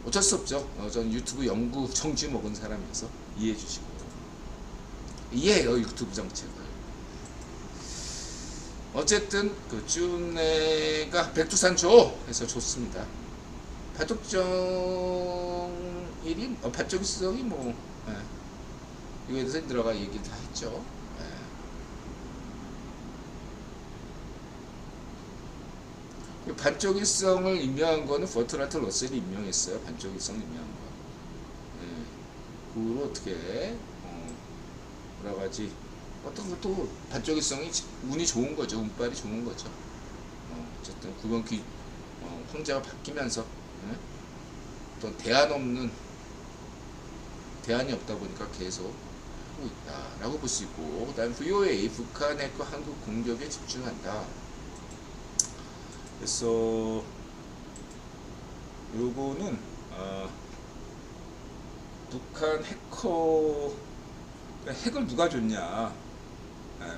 어쩔 수 없죠. 전 유튜브 연구 정지 먹은 사람이어서 이해해 주시고요. 이해해요, 유튜브 정책을. 어쨌든 그 쭈네가 백두산 줘 해서 좋습니다. 발족정일이 발족성이 뭐 이거에 대해서 들어가 얘기를 다 했죠. 반쪽일성을 임명한 거는 버트란트 러셀이 임명했어요. 반쪽일성을 임명한 거. 그로 어떻게 여러 가지 어떤 것도 반쪽일성이 운이 좋은 거죠. 운빨이 좋은 거죠. 어쨌든 구변기 황제가 바뀌면서 어떤 대안이 없다 보니까 계속 하고 있다라고 볼 수 있고, 그다음 VOA 북한 핵과 한국 공격에 집중한다. 그래서 요거는 북한 핵을 누가 줬냐?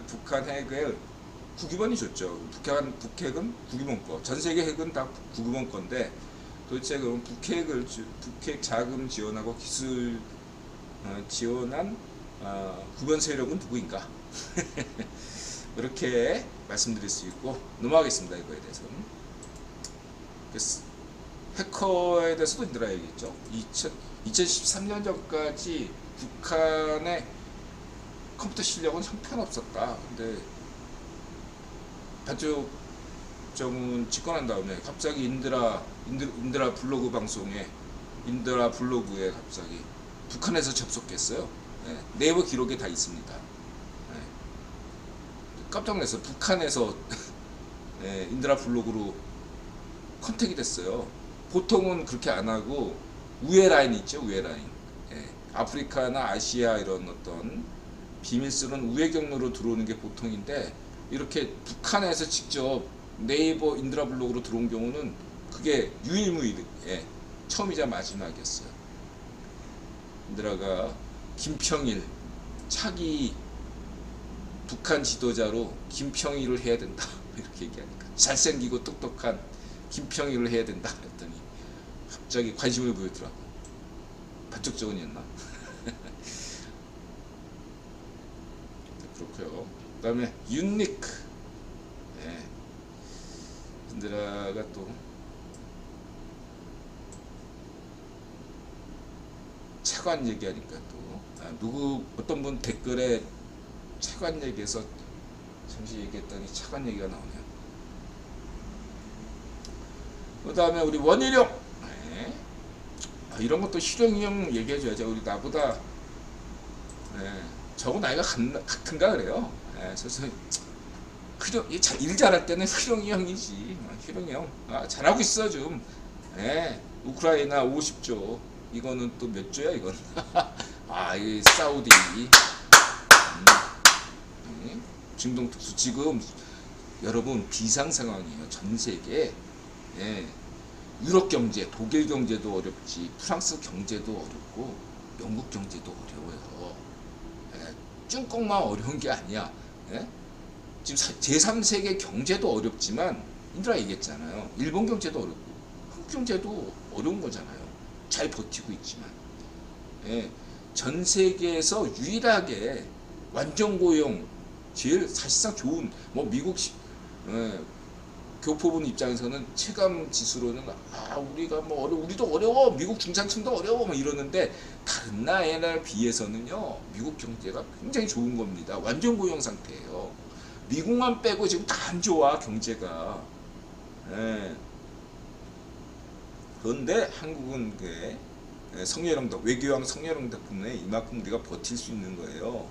북한 핵을 국유본이 줬죠. 북핵은 국유본 거. 전 세계 핵은 다 국유본 건데 도대체 그럼 북핵 자금 지원하고 기술 지원한 구변 세력은 누구인가? 이렇게 말씀드릴 수 있고 넘어가겠습니다. 이거에 대해서는. 해커에 대해서도 인드라 얘기했죠. 2013년 전까지 북한의 컴퓨터 실력은 형편없었다. 근데 반쪽정은 집권한 다음에 갑자기 인드라 블로그 방송에 인드라 블로그에 갑자기 북한에서 접속했어요. 네, 네이버 기록에 다 있습니다. 네, 깜짝 놀랐어요. 북한에서 네, 인드라 블로그로 컨택이 됐어요. 보통은 그렇게 안 하고 우회 라인 있죠, 우회 라인. 네, 아프리카나 아시아 이런 어떤 비밀스러운 우회 경로로 들어오는 게 보통인데 이렇게 북한에서 직접 네이버 인드라 블로그로 들어온 경우는 그게 유일무이해. 예, 처음이자 마지막이었어요. 인드라가 김평일 차기 북한 지도자로 김평일을 해야 된다 이렇게 얘기하니까 잘생기고 똑똑한 김평일을 해야 된다 했더니 갑자기 관심을 보였더라고. 반쪽정원이었나? 그렇고요. 그 다음에 윤리크. 네. 인드라가 또 차관 얘기하니까 또 누구 어떤 분 댓글에 차관 얘기해서 잠시 얘기했더니 차관 얘기가 나오네요. 그 다음에 우리 원희룡. 네. 이런 것도 희룡이 형 얘기해줘야죠. 우리 나보다 네. 저거 나이가 같은가 그래요. 네. 그래서 일 잘할 때는 희룡이 형이지. 희룡이 형 잘하고 있어 좀. 네. 우크라이나 50조 이거는 또 몇 조야 이건. 이 사우디 중동 특수 지금 여러분 비상 상황이에요. 전 세계. 예. 유럽 경제, 독일 경제도 어렵지, 프랑스 경제도 어렵고, 영국 경제도 어려워요. 예. 쭈껑만 어려운 게 아니야. 예? 지금 제3세계 경제도 어렵지만 인드라 얘기했잖아요. 일본 경제도 어렵고, 한국 경제도 어려운 거잖아요. 잘 버티고 있지만. 예. 전 세계에서 유일하게 완전 고용, 제일 사실상 좋은 미국 교포분 입장에서는 체감 지수로는 우리가 우리도 어려워, 미국 중산층도 어려워 이러는데 다른 나라에 비해서는요 미국 경제가 굉장히 좋은 겁니다. 완전 고용 상태예요. 미국만 빼고 지금 다 안 좋아 경제가. 예. 그런데 한국은 성혜령 외교왕 성혜령 덕분에 이만큼 우리가 버틸 수 있는 거예요.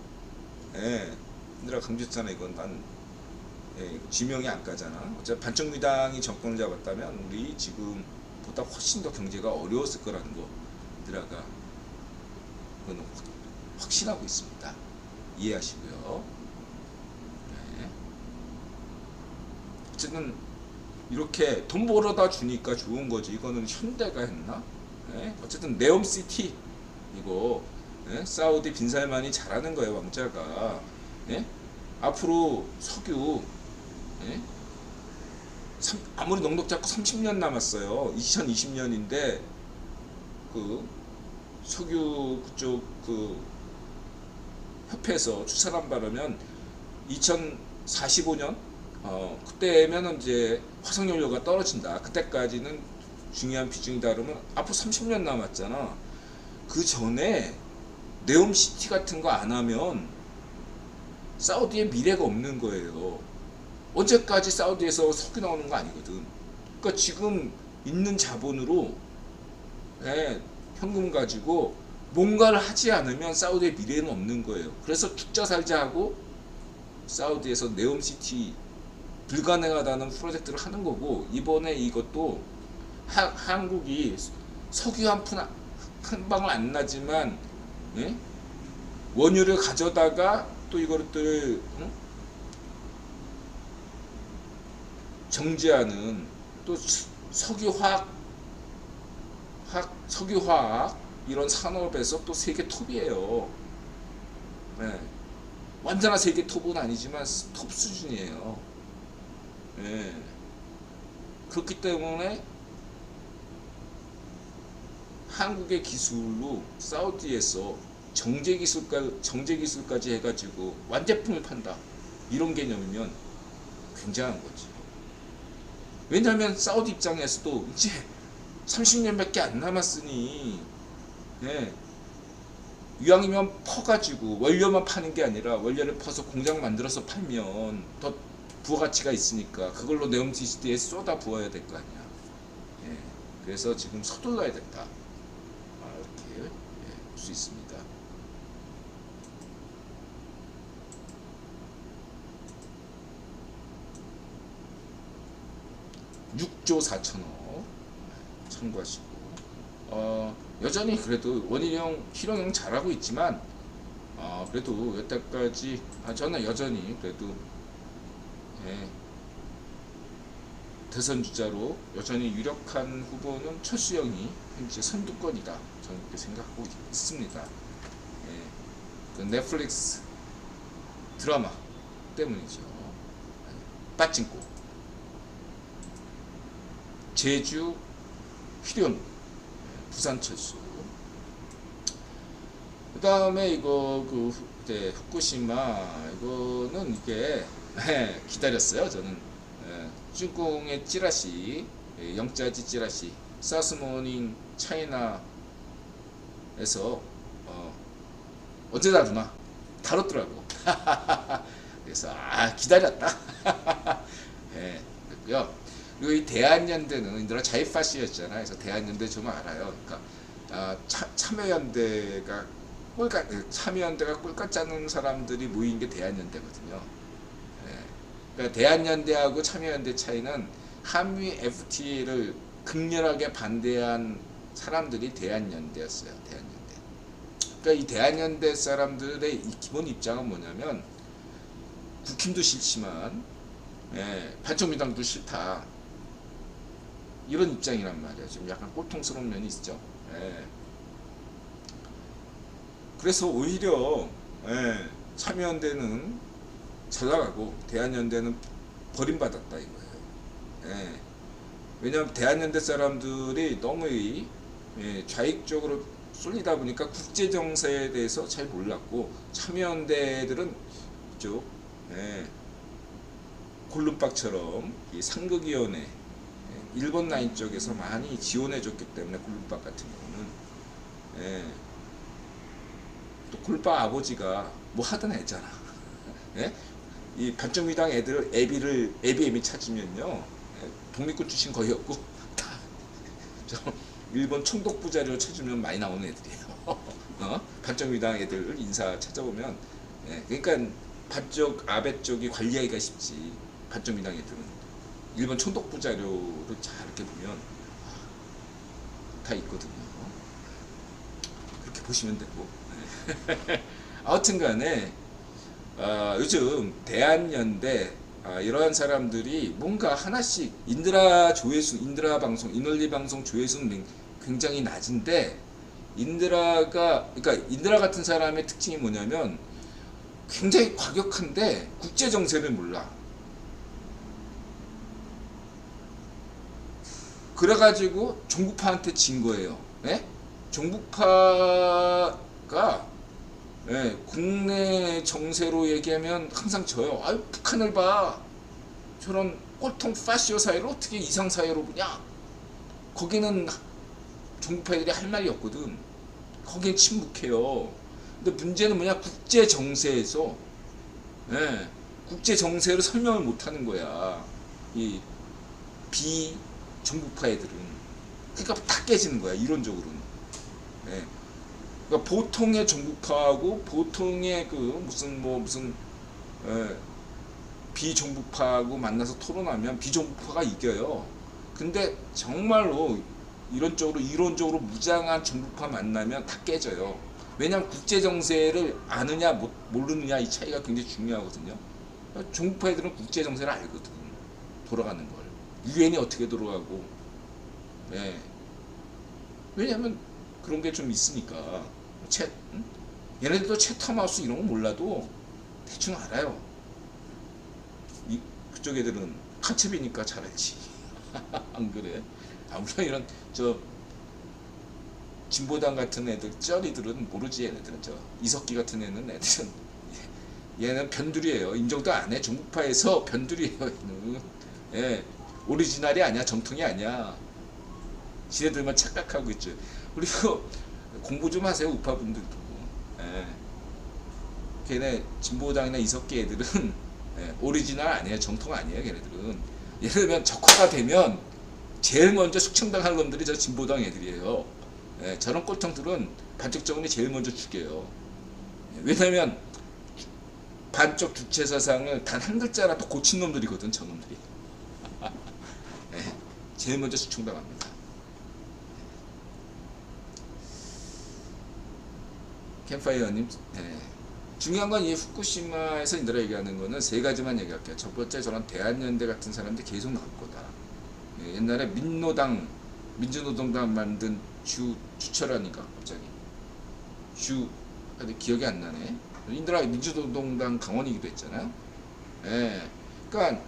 예. 인드라 강조했잖아. 이건 난 지명이 안 가잖아. 어차피 반쪽미당이 정권을 잡았다면 우리 지금보다 훨씬 더 경제가 어려웠을 거라는 거 인드라가 그건 확신하고 있습니다. 이해하시고요. 네. 어쨌든 이렇게 돈 벌어다 주니까 좋은 거지. 이거는 현대가 했나? 네? 어쨌든 네옴시티 이거 사우디 빈살만이 잘하는 거예요. 왕자가. 앞으로 석유 아무리 넉넉 잡고 30년 남았어요. 2020년인데 그 석유 그쪽 협회에서 추산한 바라면 2045년 그때면은 이제 화석연료가 떨어진다. 그때까지는 중요한 비중이다. 그러면 앞으로 30년 남았잖아. 그 전에 네옴시티 같은 거 안 하면 사우디의 미래가 없는 거예요. 언제까지 사우디에서 석유 나오는 거 아니거든. 그러니까 지금 있는 자본으로 현금 가지고 뭔가를 하지 않으면 사우디의 미래는 없는 거예요. 그래서 죽자 살자 하고 사우디에서 네옴시티 불가능하다는 프로젝트를 하는 거고, 이번에 이것도 한국이 석유 한 방울 안 나지만 원유를 가져다가 또 이것들을 정제하는 또 석유화학 이런 산업에서 또 세계 톱이에요. 완전한 세계 톱은 아니지만 톱 수준이에요. 그렇기 때문에 한국의 기술로 사우디에서 정제 기술까지 해가지고 완제품을 판다. 이런 개념이면 굉장한 거지. 왜냐하면 사우디 입장에서도 이제 30년밖에 안 남았으니, 예, 이왕이면 퍼가지고 원료만 파는 게 아니라 원료를 퍼서 공장 만들어서 팔면 더 부가가치가 있으니까 그걸로 네옴시티에 쏟아 부어야 될 거 아니야. 예, 그래서 지금 서둘러야 된다. 이렇게 볼 수 있습니다. (6조 4천억) 참고하시고, 여전히 그래도 원희룡 희룡형 잘하고 있지만, 그래도 여태까지 저는 여전히 그래도, 예, 대선 주자로 여전히 유력한 후보는 철수형이 현재 선두권이다. 저는 그렇게 생각하고 있습니다. 예, 그 넷플릭스 드라마 때문이죠. 빠찡코 제주 희룡, 부산 철수. 그 다음에 이거 후쿠시마 이거는 이게 기다렸어요. 저는 중공의 찌라시, 영자지 찌라시, 사스모닝 차이나에서 언제 다루나 다뤘더라고. 그래서 기다렸다. 예, 그랬고요. 그리고 이 대한연대는 인도가 자이파시였잖아요. 그래서 대한연대 좀 알아요. 그러니까 참여연대가 꿀까 짜는 사람들이 모인 게 대한연대거든요. 예. 그러니까 대한연대하고 참여연대 차이는 한미 FTA를 극렬하게 반대한 사람들이 대한연대였어요. 대한연대. 그러니까 이 대한연대 사람들의 이 기본 입장은 뭐냐면, 국힘도 싫지만, 반정미당도 싫다. 이런 입장이란 말이에요. 좀 약간 꼴통스러운 면이 있죠. 그래서 오히려 참여연대는 잘 나가고 대한연대는 버림받았다 이거예요. 왜냐하면 대한연대 사람들이 너무 좌익적으로 쏠리다 보니까 국제정세에 대해서 잘 몰랐고, 참여연대들은 이쪽 골룸박처럼 이 상극위원회 일본 라인 쪽에서 많이 지원해줬기 때문에, 골룸박 같은 경우는 또 골룸박 아버지가 뭐 하든 했잖아. 이 반정미당 애들 애비 찾으면요, 독립군 출신 거의 없고 다 일본 총독부 자료 찾으면 많이 나오는 애들이에요. 반정미당 애들 인사 찾아보면, 그러니까 반쪽 아베 쪽이 관리하기가 쉽지. 반정미당 애들은 일본 총독부 자료를 잘 이렇게 보면 다 있거든요. 그렇게 보시면 되고. 아무튼간에 요즘 대한연대 이러한 사람들이 뭔가 하나씩 인드라 방송, 이널리 방송 조회수는 굉장히 낮은데, 그러니까 인드라 같은 사람의 특징이 뭐냐면 굉장히 과격한데 국제 정세를 몰라. 그래가지고 종북파한테 진 거예요. 종북파가 국내 정세로 얘기하면 항상 져요. 북한을 봐. 저런 꼴통 파시오 사회를 어떻게 이상 사회로 보냐. 거기는 종북파들이 할 말이 없거든. 거긴 침묵해요. 근데 문제는 뭐냐, 국제 정세에서 국제 정세를 설명을 못하는 거야. 이 비종북파 애들은. 그러니까 다 깨지는 거야, 이론적으로는. 그러니까 보통의 종북파하고 보통의 무슨 비종북파하고 만나서 토론하면 비종북파가 이겨요. 근데 정말로 이론적으로 무장한 종북파 만나면 다 깨져요. 왜냐하면 국제정세를 아느냐 모르느냐 이 차이가 굉장히 중요하거든요. 종북파 애들은 국제정세를 알거든. 돌아가는 걸. 유엔이 어떻게 돌아가고. 왜냐하면 그런 게 좀 있으니까. 얘네들도 채텀하우스 이런 거 몰라도 대충 알아요. 그쪽 애들은 카첩이니까 잘 알지. 안 그래? 물론 이런 진보당 같은 애들 쩌리들은 모르지. 얘네들은 저 이석기 같은 애들은 얘는 변두리예요. 인정도 안 해. 종북파에서 변두리예요. 얘는. 예, 오리지널이 아니야. 정통이 아니야. 지네들만 착각하고 있죠. 그리고 공부 좀 하세요. 우파분들도. 예. 걔네 진보당이나 이석기 애들은 예, 오리지널 아니에요. 정통 아니에요. 걔네들은. 예를 들면 적화가 되면 제일 먼저 숙청당하는 놈들이 저 진보당 애들이에요. 예, 저런 꼴통들은 반쪽정음이 제일 먼저 죽여요. 예, 왜냐면 반쪽 주체 사상을 단 한 글자라도 고친 놈들이거든. 저 놈들이. 예, 제일 먼저 숙청당합니다. 캠파이어님, 예. 중요한 건 이 후쿠시마에서 인들아 얘기하는 거는 세 가지만 얘기할게요. 첫 번째, 저런 대한연대 같은 사람들이 계속 나올 거다. 예, 옛날에 민주노동당 만든 주철하니까 갑자기 기억이 안 나네. 인들아 민주노동당 강원이기도 했잖아요. 예, 그러니까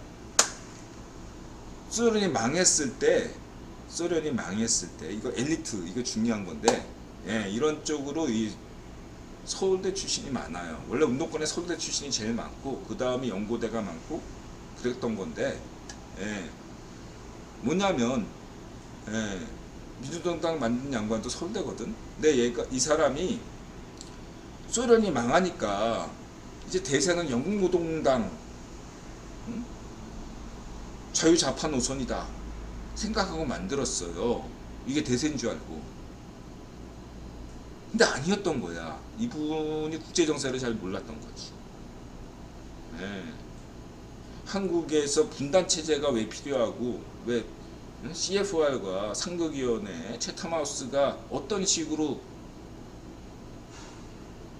소련이 망했을 때 이거 엘리트, 이거 중요한 건데, 예, 이런 쪽으로 이 서울대 출신이 많아요. 원래 운동권에 서울대 출신이 제일 많고 그 다음에 연고대가 많고 그랬던 건데, 예, 뭐냐면, 예, 민주노동당 만든 양반도 서울대거든. 근데 이 사람이 소련이 망하니까 이제 대세는 영국노동당, 응? 자유좌파 노선이다 생각하고 만들었어요. 이게 대세인 줄 알고. 근데 아니었던 거야. 이분이 국제정세를 잘 몰랐던 거지. 네. 한국에서 분단체제가 왜 필요하고, 왜 CFR과 상극위원회, 채텀하우스가 어떤 식으로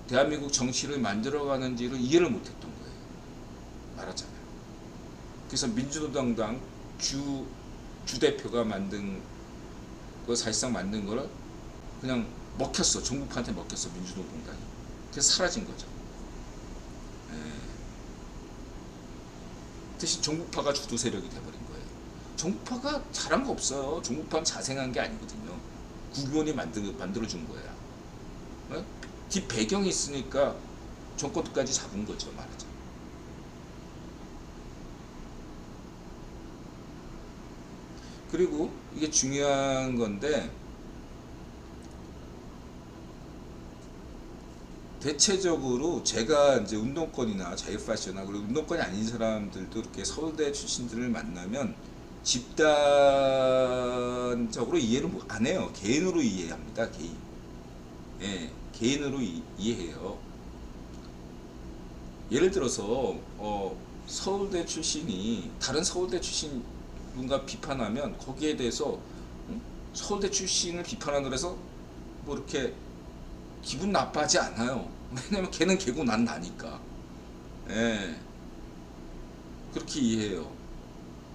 대한민국 정치를 만들어가는지를 이해를 못했던 거예요. 말하자면. 그래서 민주노동당 주대표가 만든 거, 사실상 만든 거를 그냥 먹혔어. 종북파한테 먹혔어. 민주노동당이. 그래서 사라진 거죠. 예. 대신 종북파가 주도 세력이 돼버린 거예요. 종북파가 잘한 거 없어요. 종북파는 자생한 게 아니거든요. 국민이 만들어준 거야. 어? 뒷 배경이 있으니까 정권까지 잡은 거죠. 말하자면. 그리고 이게 중요한 건데, 대체적으로 제가 이제 운동권이나 자유파시나 그리고 운동권이 아닌 사람들도 이렇게 서울대 출신들을 만나면 집단적으로 이해를 안 해요. 개인으로 이해합니다. 개인. 예, 개인으로 이해해요. 예를 들어서 서울대 출신이 다른 서울대 출신 누군가 비판하면 거기에 대해서 서울대 출신을 비판하는 해서 뭐 이렇게 기분 나빠하지 않아요. 왜냐면 걔는 걔고 난 나니까. 예. 그렇게 이해해요.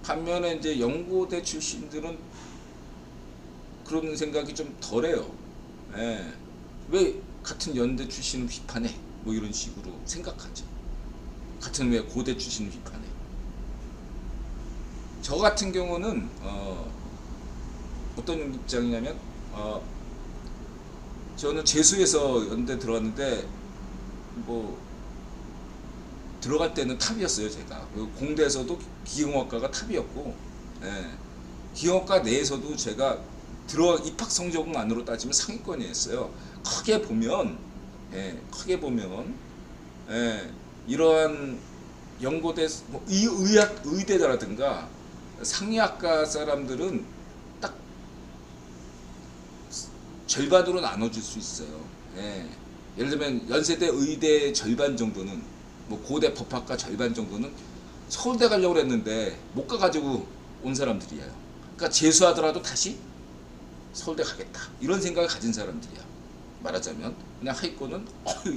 반면에 이제 연고대 출신들은 그런 생각이 좀 덜해요. 예. 왜 같은 연대 출신을 비판해? 뭐 이런 식으로 생각하죠. 같은 왜 고대 출신을 비판해? 저 같은 경우는 어떤 입장이냐면 저는 재수해서 연대 들어갔는데 뭐 들어갈 때는 탑이었어요. 제가 공대에서도 기계공학과가 탑이었고, 예, 기계공학과 내에서도 제가 입학 성적만으로 따지면 상위권이었어요. 크게 보면, 예, 예, 이러한 연고대, 뭐 의대라든가 상리학과 사람들은 절반으로 나눠줄 수 있어요. 예. 예를 들면 연세대 의대 절반 정도는, 뭐 고대 법학과 절반 정도는 서울대 가려고 했는데 못 가가지고 온 사람들이에요. 그러니까 재수하더라도 다시 서울대 가겠다 이런 생각을 가진 사람들이야. 말하자면 그냥 하위권은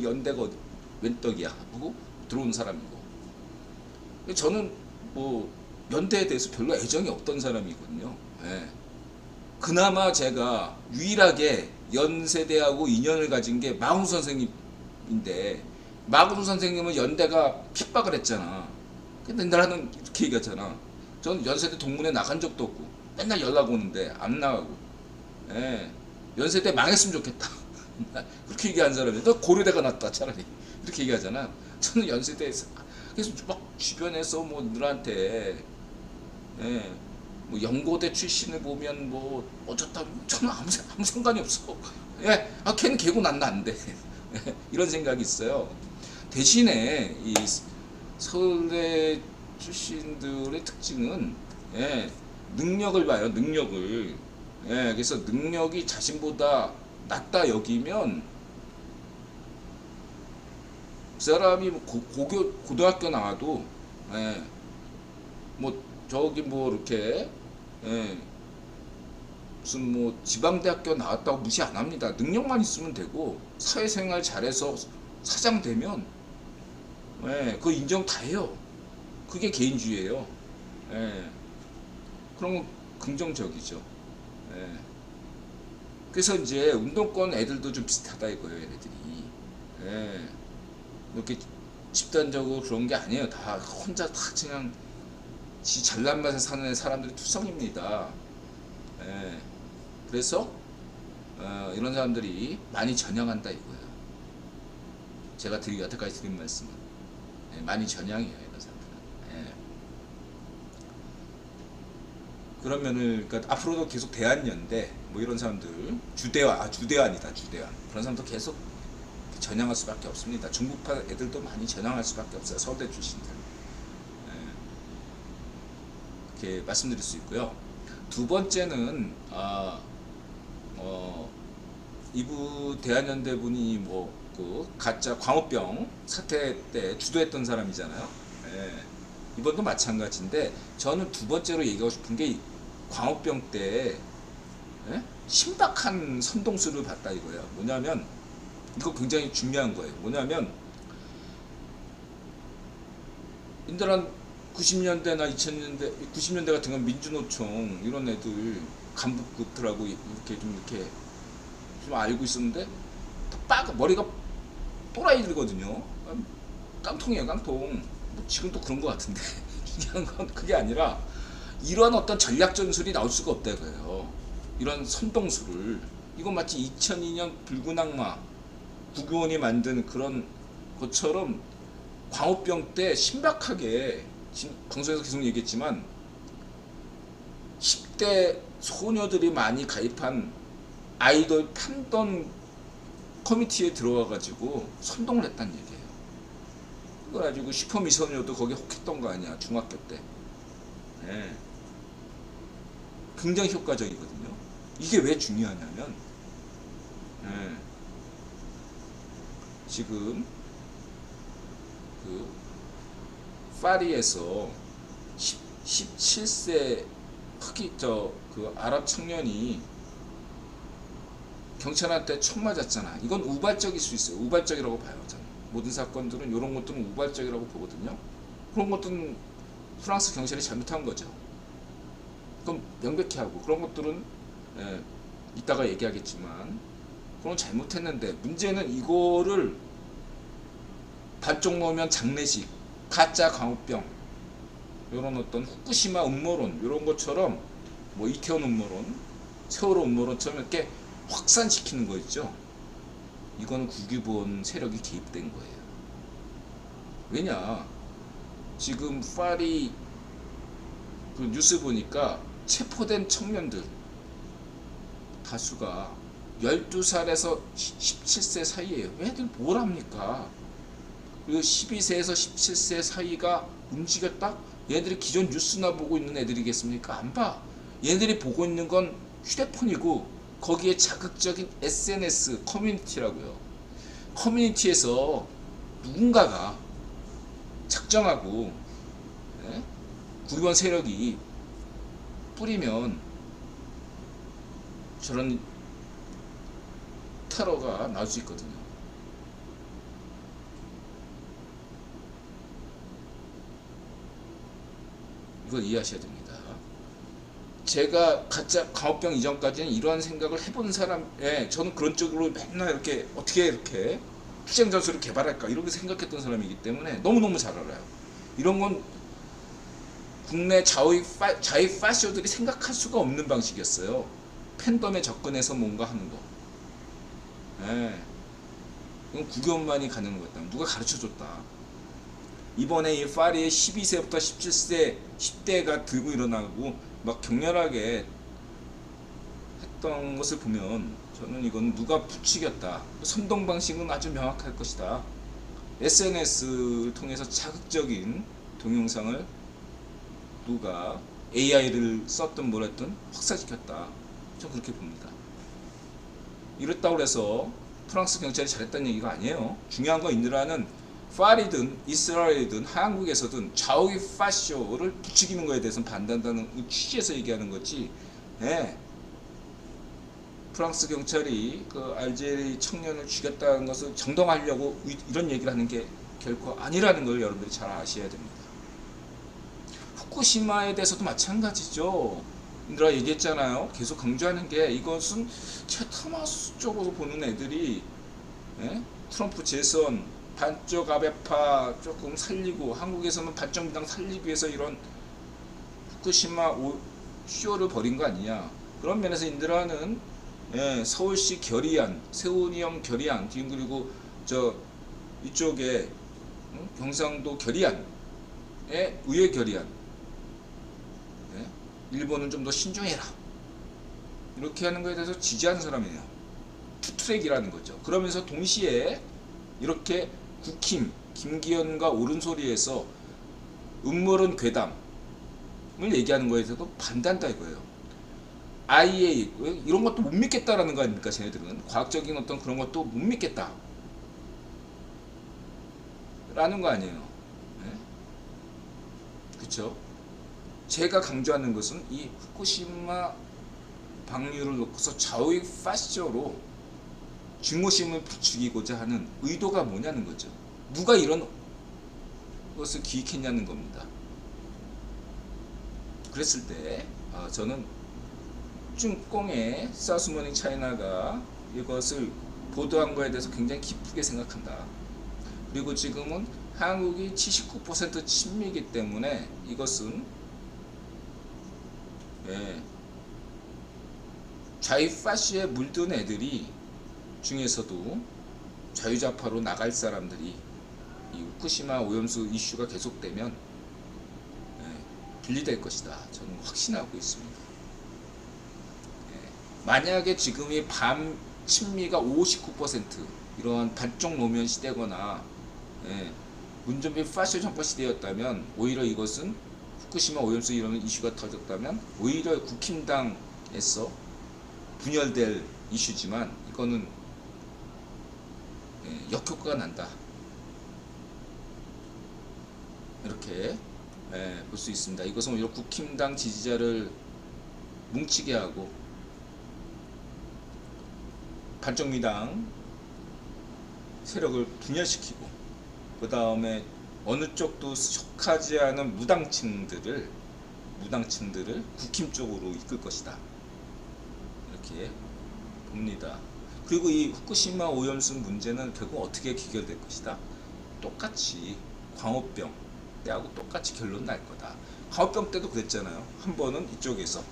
연대가 웬 떡이야 하고 들어온 사람이고, 저는 뭐 연대에 대해서 별로 애정이 없던 사람이거든요. 예. 그나마 제가 유일하게 연세대하고 인연을 가진 게 마훈 선생님인데, 마훈 선생님은 연대가 핍박을 했잖아. 근데 나는 이렇게 얘기했잖아. 저는 연세대 동문회 나간 적도 없고 맨날 연락 오는데 안 나가고, 예, 연세대 망했으면 좋겠다. 그렇게 얘기하는 사람이 너 고려대가 낫다 차라리 이렇게 얘기하잖아. 저는 연세대에서 그래서 막 주변에서 뭐 늘한테 예, 뭐 연고대 출신을 보면 뭐 어쩌다 저는 아무 상관이 없어. 예, 아 걔는 개고 난 안 돼. 이런 생각이 있어요. 대신에 이 서울대 출신들의 특징은 예, 능력을 봐요. 능력을. 예, 그래서 능력이 자신보다 낫다 여기면 그 사람이 뭐 고등학교 나와도 예, 뭐 저기 뭐 이렇게 예, 무슨 뭐 지방대학교 나왔다고 무시 안 합니다. 능력만 있으면 되고 사회생활 잘해서 사장 되면 예, 그거 인정 다 해요. 그게 개인주의예요. 예, 그런 건 긍정적이죠. 예. 그래서 이제 운동권 애들도 좀 비슷하다 이거예요, 얘네들이. 예. 이렇게 집단적으로 그런 게 아니에요. 다 혼자 다 그냥 지 잘난 맛에 사는 사람들이 투성입니다. 예. 그래서 이런 사람들이 많이 전향한다 이거예요. 제가 여태까지 드린 말씀은 예, 많이 전향해요, 이런 사람들은. 예. 그러면은 그러니까 앞으로도 계속 대한연대 뭐 이런 사람들 주대환이다 주대환 그런 사람도 계속 전향할 수밖에 없습니다. 중국파 애들도 많이 전향할 수밖에 없어요. 서울대 출신들. 예. 이렇게 말씀드릴 수 있고요. 두 번째는 이부 대한연대 분이 뭐 그 가짜 광우병 사태 때 주도했던 사람이잖아요. 예. 이번도 마찬가지인데 저는 두 번째로 얘기하고 싶은 게 광우병 때 예? 신박한 선동수를 봤다 이거예요. 뭐냐면 이거 굉장히 중요한 거예요. 뭐냐면 인들한 90년대나 2000년대 90년대 같은 건 민주노총 이런 애들 간부급들하고 이렇게 좀 알고 있었는데 머리가 또라이들거든요. 깡통이에요, 깡통. 뭐 지금도 그런 것 같은데 중요한 건 그게 아니라 이런 어떤 전략 전술이 나올 수가 없다 이거예요. 이런 선동술을 이건 마치 2002년 붉은 악마 구교원이 만든 그런 것처럼 광우병 때 신박하게 지금 방송에서 계속 얘기했지만 10대 소녀들이 많이 가입한 아이돌 팬덤 커뮤니티에 들어와가지고 선동을 했다는 얘기예요. 그래가지고 슈퍼미소녀도 거기 혹했던 거 아니야 중학교 때. 네. 굉장히 효과적이거든요. 이게 왜 중요하냐면 네. 지금 그 파리에서 17세 그 아랍 청년이 경찰한테 총 맞았잖아. 이건 우발적일 수 있어요. 우발적이라고 봐요. 저는. 모든 사건들은 이런 것들은 우발적이라고 보거든요. 그런 것들은 프랑스 경찰이 잘못한 거죠. 그럼 명백히 하고 그런 것들은 예, 이따가 얘기하겠지만 그건 잘못했는데 문제는 이거를 반쪽 놓으면 장례식, 가짜 광우병 이런 어떤 후쿠시마 음모론 이런 것처럼 뭐 이태원 음모론, 세월호 음모론처럼 이렇게 확산시키는 거 있죠. 이건 국유본 세력이 개입된 거예요. 왜냐 지금 파리 그 뉴스 보니까 체포된 청년들 다수가 12살에서 17세 사이에요. 애들 뭘 합니까? 그리고 12세에서 17세 사이가 움직였다? 얘들이 기존 뉴스나 보고 있는 애들이겠습니까? 안 봐. 얘들이 보고 있는 건 휴대폰이고 거기에 자극적인 SNS 커뮤니티라고요. 커뮤니티에서 누군가가 작정하고 예? 구기원 세력이 뿌리면 저런 테러가 나올 수 있거든요. 이걸 이해하셔야 됩니다. 제가 가짜 광우병 이전까지는 이러한 생각을 해본 사람에 저는 그런 쪽으로 맨날 이렇게 어떻게 이렇게 투쟁 전술을 개발할까 이렇게 생각했던 사람이기 때문에 너무너무 잘 알아요. 이런 건 국내 자위 파쇼들이 생각할 수가 없는 방식이었어요. 팬덤에 접근해서 뭔가 하는 거. 예. 이건 국연만이 가능한 거다. 누가 가르쳐 줬다. 이번에 이 파리의 12세부터 17세 10대가 들고 일어나고 막 격렬하게 했던 것을 보면 저는 이건 누가 부추겼다. 선동 방식은 아주 명확할 것이다. SNS를 통해서 자극적인 동영상을 누가 AI를 썼든 뭐랬든 확산시켰다. 저는 그렇게 봅니다. 이렇다고 해서 프랑스 경찰이 잘했다는 얘기가 아니에요. 중요한 건 인도라는 파리든 이스라엘이든 한국에서든 좌우의 파쇼를 부추기는 거에 대해서는 반대한다는 취지에서 얘기하는 거지. 예. 프랑스 경찰이 그 알제리 청년을 죽였다는 것을 정당화하려고 이런 얘기를 하는 게 결코 아니라는 걸 여러분들이 잘 아셔야 됩니다. 후쿠시마에 대해서도 마찬가지죠. 인드라 얘기했잖아요. 계속 강조하는 게 이것은 채터마스 쪽으로 보는 애들이, 예? 트럼프 재선 반쪽 아베파 조금 살리고 한국에서는 반쪽 민당 살리기 위해서 이런 후쿠시마 쇼를 벌인 거 아니냐. 그런 면에서 인드라는, 예, 서울시 결의안, 세훈이형 결의안, 그리고 저 이쪽에 경상도 결의안의 의회 결의안, 예? 일본은 좀 더 신중해라 이렇게 하는 것에 대해서 지지하는 사람이에요. 투트랙이라는 거죠. 그러면서 동시에 이렇게 국힘 김기현과 옳은소리에서 음모론 괴담을 얘기하는 거에 대해서도 반대한다 이거예요. IA 이런 것도 못 믿겠다라는 거 아닙니까? 쟤네들은 과학적인 어떤 그런 것도 못 믿겠다 라는 거 아니에요. 네? 그쵸? 제가 강조하는 것은 이 후쿠시마 방류를 놓고서 좌우의 파쇼로 증오심을 부추기고자 하는 의도가 뭐냐는 거죠. 누가 이런 것을 기획했냐는 겁니다. 그랬을 때 저는 중공의 사우스모닝 차이나가 이것을 보도한 거에 대해서 굉장히 기쁘게 생각한다. 그리고 지금은 한국이 79% 친미이기 때문에 이것은, 예, 좌익파시에 물든 애들이 중에서도 자유좌파로 나갈 사람들이 이 후쿠시마 오염수 이슈가 계속되면, 예, 분리될 것이다. 저는 확신하고 있습니다. 예, 만약에 지금이 반 친미가 59% 이러한 반쪽 노면 시대거나, 예, 문준비 파쇼 정권 시대였다면 오히려 이것은 후쿠시마 오염수 이런 이슈가 터졌다면 오히려 국힘당에서 분열될 이슈지만 이거는, 예, 역효과가 난다. 이렇게, 예, 볼 수 있습니다. 이것은 오히려 국힘당 지지자를 뭉치게 하고 반쪽미당 세력을 분열시키고 그 다음에 어느 쪽도 속하지 않은 무당층들을 국힘 쪽으로 이끌 것이다. 이렇게 봅니다. 그리고 이 후쿠시마 오염수 문제는 결국 어떻게 해결될 것이다. 똑같이 광우병 때하고 똑같이 결론 날 거다. 광우병 때도 그랬잖아요. 한 번은 이쪽에서,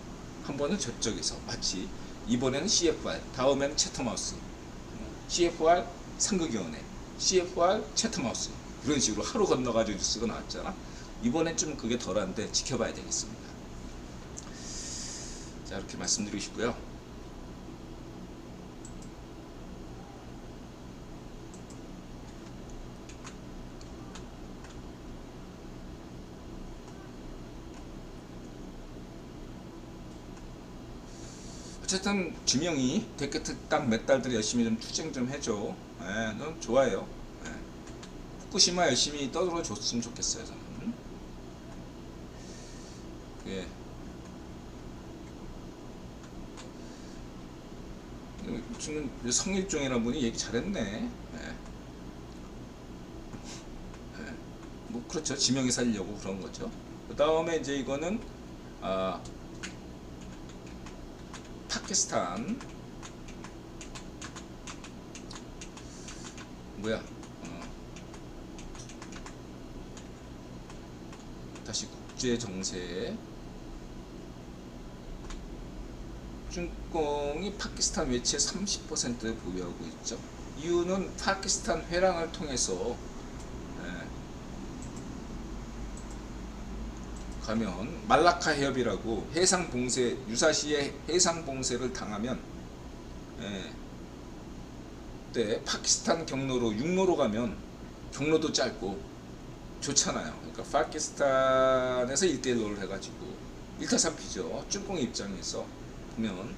한 번은 저쪽에서. 마치 이번에는 CFR, 다음에는 채텀하우스, CFR 상극위원회, CFR 채텀하우스 이런 식으로 하루 건너가지고 뉴스가 나왔잖아. 이번엔 좀 그게 덜한데 지켜봐야 되겠습니다. 자, 이렇게 말씀드리고 싶고요. 어쨌든 지명이 데크트 딱 몇 달들 열심히 좀 투쟁 좀 해줘. 예, 넌 좋아요. 예. 후쿠시마 열심히 떠들어 줬으면 좋겠어요, 저는. 예. 지금 성일종이라는 분이 얘기 잘했네. 예. 예. 뭐 그렇죠. 지명이 살려고 그런 거죠. 그 다음에 이제 이거는 파키스탄 뭐야? 다시 국제 정세 쭝꽁이 파키스탄 외채 30%를 보유하고 있죠. 이유는 파키스탄 회랑을 통해서 가면 말라카 해협이라고 해상 봉쇄, 유사시에 해상 봉쇄를 당하면 그때 파키스탄 경로로 육로로 가면 경로도 짧고 좋잖아요. 그러니까 파키스탄에서 1대1로를 해가지고 1타3피죠. 쭝꽁의 입장에서 보면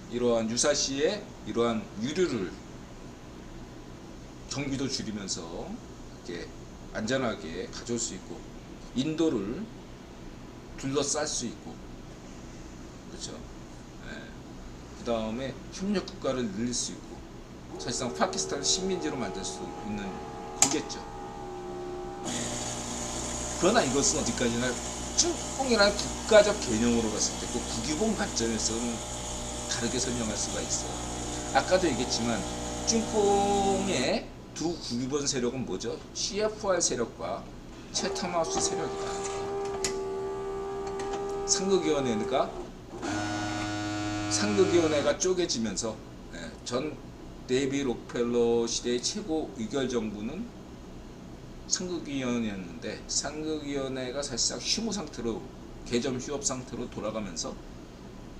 이러한 유사시에 이러한 유류를 경비도 줄이면서 이렇게 안전하게 가져올 수 있고 인도를 둘러쌀 수 있고 그렇죠. 그 다음에 협력 국가를 늘릴 수 있고 사실상 파키스탄을 식민지로 만들 수 있는 거겠죠. 그러나 이것은 어디까지나 쭝꽁이라는 국가적 개념으로 봤을 때 그 국유봉 관점에서는 다르게 설명할 수가 있어요. 아까도 얘기했지만 쭝꽁의 두 국유봉 세력은 뭐죠? CFR 세력과 채텀하우스 세력이다. 상극위원회가 쪼개지면서 전 데이비 록펠러 시대의 최고 의결 정부는 상극위원회였는데 상극위원회가 사실상 휴무 상태로 개점 휴업 상태로 돌아가면서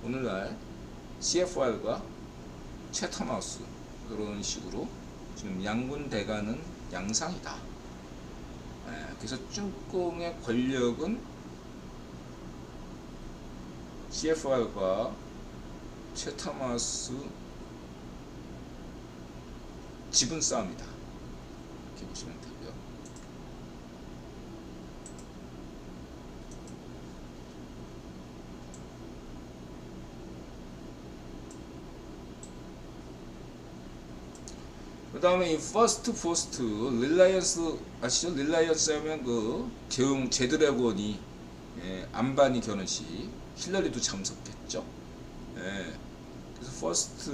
오늘날 CFR과 채텀하우스 이런 식으로 지금 양군 대가는 양상이다. 그래서 쭝꽁의 권력은 CFR과 채텀하우스 지분 싸움이다. 이렇게 보시면 되고요. 그 다음에 이 퍼스트 포스트 릴라이언스 아시죠? 릴라이언스 하면 그 제드래곤이 안바니 결혼식 힐러리도 참석했죠. 그래서 퍼스트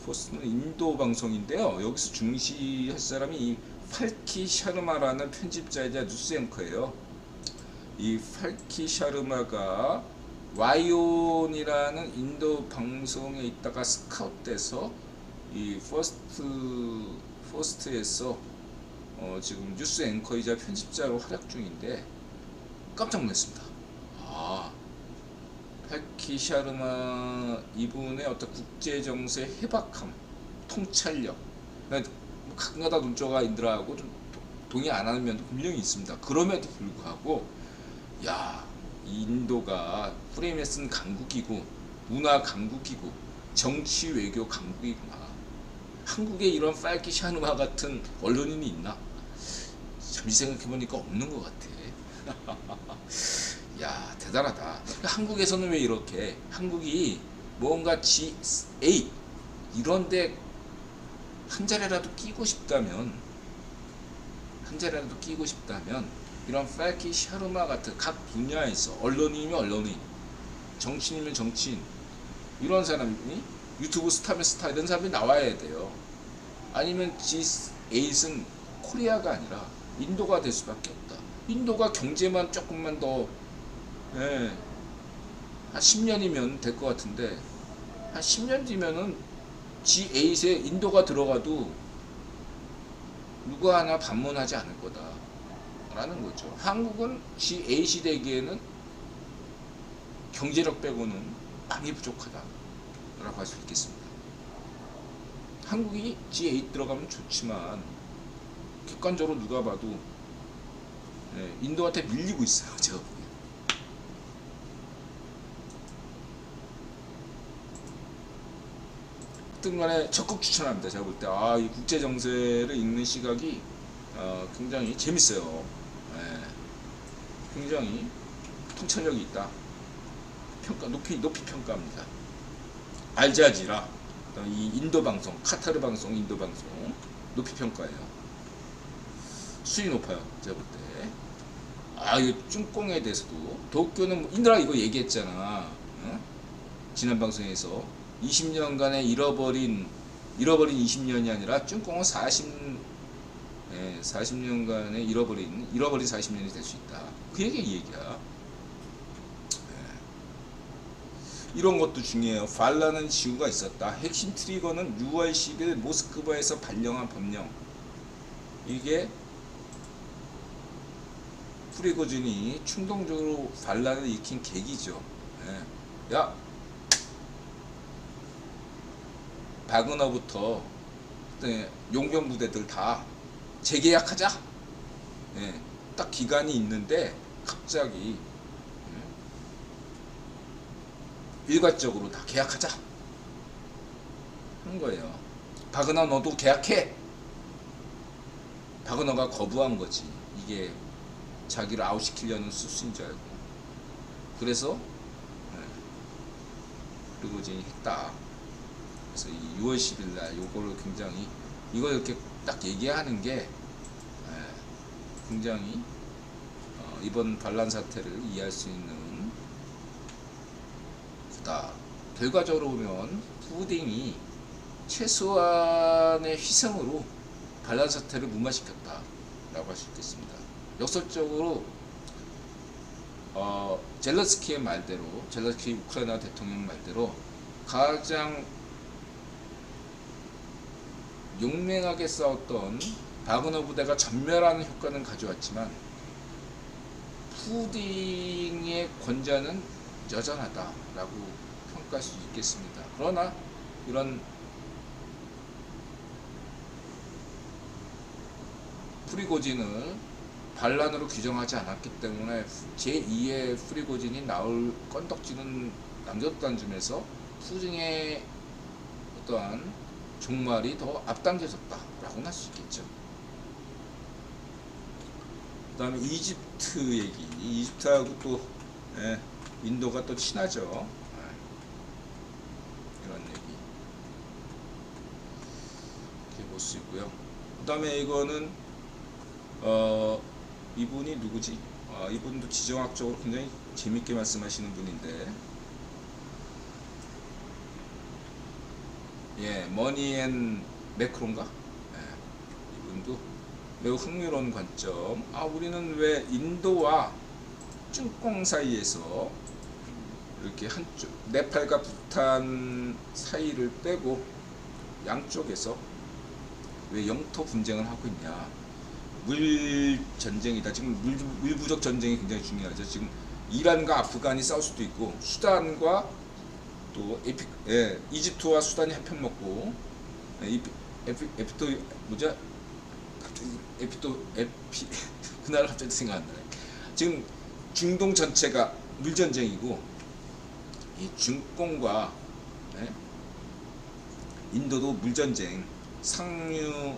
포스트는 인도 방송인데요. 여기서 중시할 사람이 이 팔키 샤르마라는 편집자이자 뉴스 앵커예요. 이 팔키 샤르마가 와이온이라는 인도 방송에 있다가 스카웃돼서 이 퍼스트에서 지금 뉴스 앵커이자 편집자로 활약 중인데 깜짝 놀랐습니다. 팔키 샤르마 이분의 어떤 국제 정세 해박함, 통찰력, 가끔가다 논조가 인들하고 좀 동의 안 하는 면도 분명히 있습니다. 그럼에도 불구하고 인도가 프레임에 쓴 강국이고 문화 강국이고 정치 외교 강국이구나. 한국에 이런 팔키 샤르마 같은 언론인이 있나? 잠시 생각해보니까 없는 것 같아. 대단하다. 한국에서는 왜 이렇게 한국이 뭔가 G8 이런데 한 자리라도 끼고 싶다면 이런 팔키 샤르마 같은 각 분야에서 언론인이면 언론인, 정치인이면 정치인 이런 사람이 유튜브 스타면 스타 이런 사람이 나와야 돼요. 아니면 G8은 코리아가 아니라 인도가 될 수밖에 없다. 인도가 경제만 조금만 더 한 10년이면 될 것 같은데 한 10년 뒤면은 G8에 인도가 들어가도 누가 하나 반문하지 않을 거다 라는 거죠. 한국은 G8이 되기에는 경제력 빼고는 많이 부족하다 라고 할 수 있겠습니다. 한국이 G8 들어가면 좋지만 객관적으로 누가 봐도 인도한테 밀리고 있어요. 제가 보기엔. 어떤 간에 적극 추천합니다. 제가 볼 때 이 국제 정세를 읽는 시각이 굉장히 재밌어요. 굉장히 통찰력이 있다. 높이 평가합니다. 알자지라 이 인도 방송, 카타르 방송, 인도 방송 높이 평가해요. 수위 높아요. 제가 볼 때. 이 쭝꽁에 대해서도 도쿄는 인도라 이거 얘기했잖아. 지난 방송에서 20년간의 잃어버린 20년이 아니라 쭝꽁은 40년간의 잃어버린 40년이 될 수 있다. 그 얘기야. 이런 것도 중요해요. 반란은 지구가 있었다. 핵심 트리거는 6월 10일 모스크바에서 발령한 법령. 이게 프리고진이 충동적으로 반란을 일으킨 계기죠. 예. 야, 바그너부터 용병 부대들 다 재계약하자. 예. 딱 기간이 있는데 갑자기 일괄적으로 다 계약하자 한 거예요. 바그너 너도 계약해. 바그너가 거부한 거지. 이게 자기를 아웃시키려는 수순인 줄 알고. 그래서 프리고진이 했다. 그래서 이 6월 10일 날 요거를 굉장히 이걸 이렇게 딱 얘기하는 게 굉장히 이번 반란 사태를 이해할 수 있는 거다. 결과적으로 보면 푸딩이 최소한의 희생으로 반란 사태를 무마시켰다 라고 할 수 있겠습니다. 역설적으로 젤렌스키의 말대로, 젤렌스키 우크라이나 대통령 말대로 가장 용맹하게 싸웠던 바그너 부대가 전멸하는 효과는 가져왔지만 푸딩의 권좌는 여전하다라고 평가할 수 있겠습니다. 그러나 이런 프리고진을 반란으로 규정하지 않았기 때문에 제2의 프리고진이 나올 건덕지는 남겼다는 점에서 푸딩의 어떠한 종말이 더 앞당겨졌다라고는 할 수 있겠죠. 그 다음에 이집트 얘기. 이집트하고 또 인도가 또 친하죠. 이런 얘기 이렇게 볼 수 있고요. 그 다음에 이거는 이분이 누구지? 이분도 지정학적으로 굉장히 재밌게 말씀하시는 분인데, 예, 머니 앤 매크론가? 이분도 매우 흥미로운 관점. 우리는 왜 인도와 쭝꽁 사이에서 이렇게 한쪽 네팔과 부탄 사이를 빼고 양쪽에서 왜 영토 분쟁을 하고 있냐? 물 전쟁이다. 지금 물 부족 전쟁이 굉장히 중요하죠. 지금 이란과 아프간이 싸울 수도 있고, 수단과 또 이집트와 수단이 한편 먹고, 그날 갑자기 생각 안 나네. 지금 중동 전체가 물 전쟁이고, 이 중공과 인도도 물 전쟁. 상류를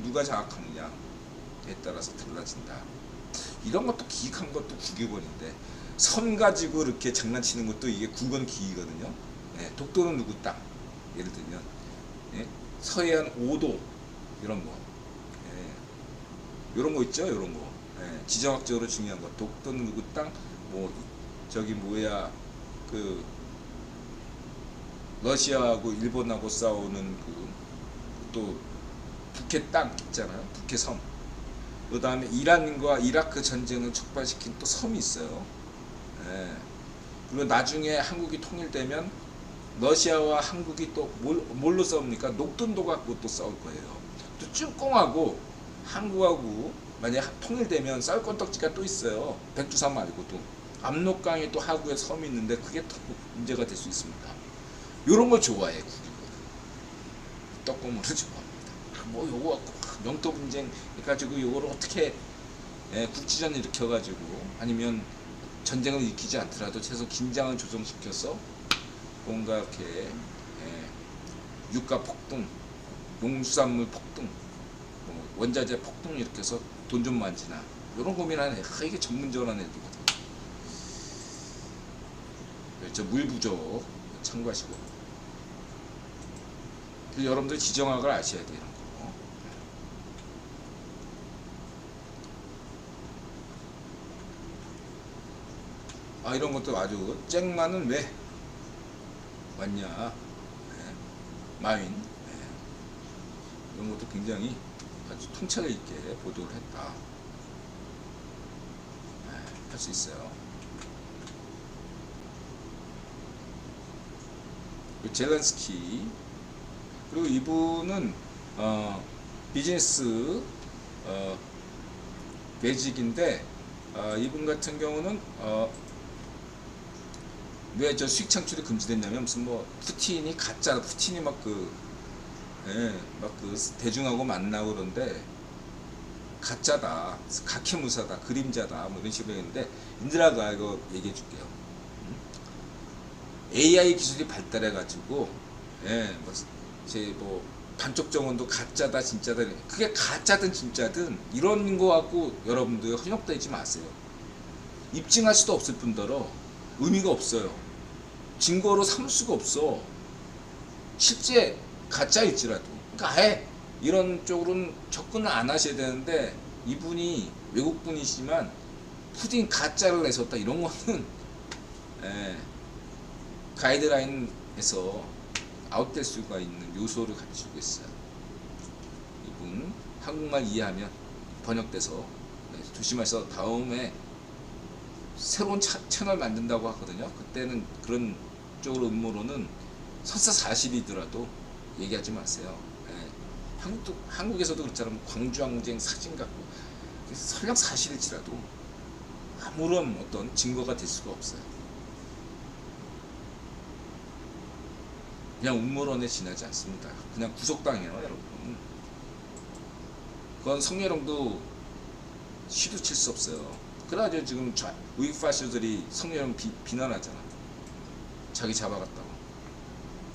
누가 장악하느냐에 따라서 달라진다. 이런 것도 기획한 것도 국유권인데, 선 가지고 이렇게 장난치는 것도 이게 국원 기기거든요. 독도는 누구 땅? 예를 들면 서해안 5도 이런 거, 이런 거 있죠. 이런 거 지정학적으로 중요한 거. 독도는 누구 땅? 뭐 저기 뭐야, 그 러시아하고 일본하고 싸우는 또 북해 땅 있잖아요. 북해 섬. 그 다음에 이란과 이라크 전쟁을 촉발시킨 또 섬이 있어요. 그리고 나중에 한국이 통일되면 러시아와 한국이 또 뭘로 싸웁니까? 녹든도 갖고 또 싸울 거예요. 또 쭝꽁하고 한국하고 만약 통일되면 싸울 건덕지가 또 있어요. 백두산 말고도 압록강에 또 하구에 섬이 있는데 그게 또 문제가 될 수 있습니다. 요런 걸 좋아해 국유권. 떡고물을 좋아합니다. 뭐 요거 영토 분쟁 해가지고 요거를 어떻게 국지전 일으켜가지고, 아니면 전쟁을 일으키지 않더라도 최소 긴장을 조정시켜서 뭔가 이렇게 유가 폭등, 농수산물 폭등, 원자재 폭등 일으켜서 돈 좀 만지나, 요런 고민하는 애. 이게 전문적으로 하는 애들이거든. 저 물 부족 참고하시고. 여러분들 지정학을 아셔야 돼요. 이런 것도 아주 잭마는 왜 왔냐, 마윈, 이런 것도 굉장히 아주 통찰 있게 보도를 했다 할 수 있어요. 젤렌스키. 그리고 이분은 비즈니스 매직인데 이분 같은 경우는 왜 저 수익 창출이 금지됐냐면 무슨 뭐 푸틴이 가짜, 푸틴이 막 그 대중하고 만나고 그런데 가짜다, 가케무사다, 그림자다, 뭐 이런 식으로 했는데, 인드라가 이거 얘기해 줄게요. AI 기술이 발달해 가지고 뭐 반쪽 정원도 가짜다 진짜다, 그게 가짜든 진짜든 이런 거 갖고 여러분들 현혹되지 마세요. 입증할 수도 없을 뿐더러 의미가 없어요. 증거로 삼을 수가 없어. 실제 가짜일지라도. 그러니까 아예 이런 쪽으로는 접근을 안 하셔야 되는데, 이분이 외국분이시지만 푸딩 가짜를 내셨다 이런 거는 가이드라인에서 아웃될 수가 있는 요소를 가지고 있어요. 이분 한국말 이해하면 번역돼서 조심해서 다음에 새로운 채널 만든다고 하거든요. 그때는 그런 쪽으로 음모론은 설사 사실이더라도 얘기하지 마세요. 한국에서도 그렇잖아요. 광주항쟁 사진 갖고 설령 사실일지라도 아무런 어떤 증거가 될 수가 없어요. 그냥 음모론에 지나지 않습니다. 그냥 구속당해요, 여러분. 그건 성렬형도 시도 칠 수 없어요. 그래가지고 지금 우익파쇼들이 성렬형 비난하잖아. 자기 잡아갔다고.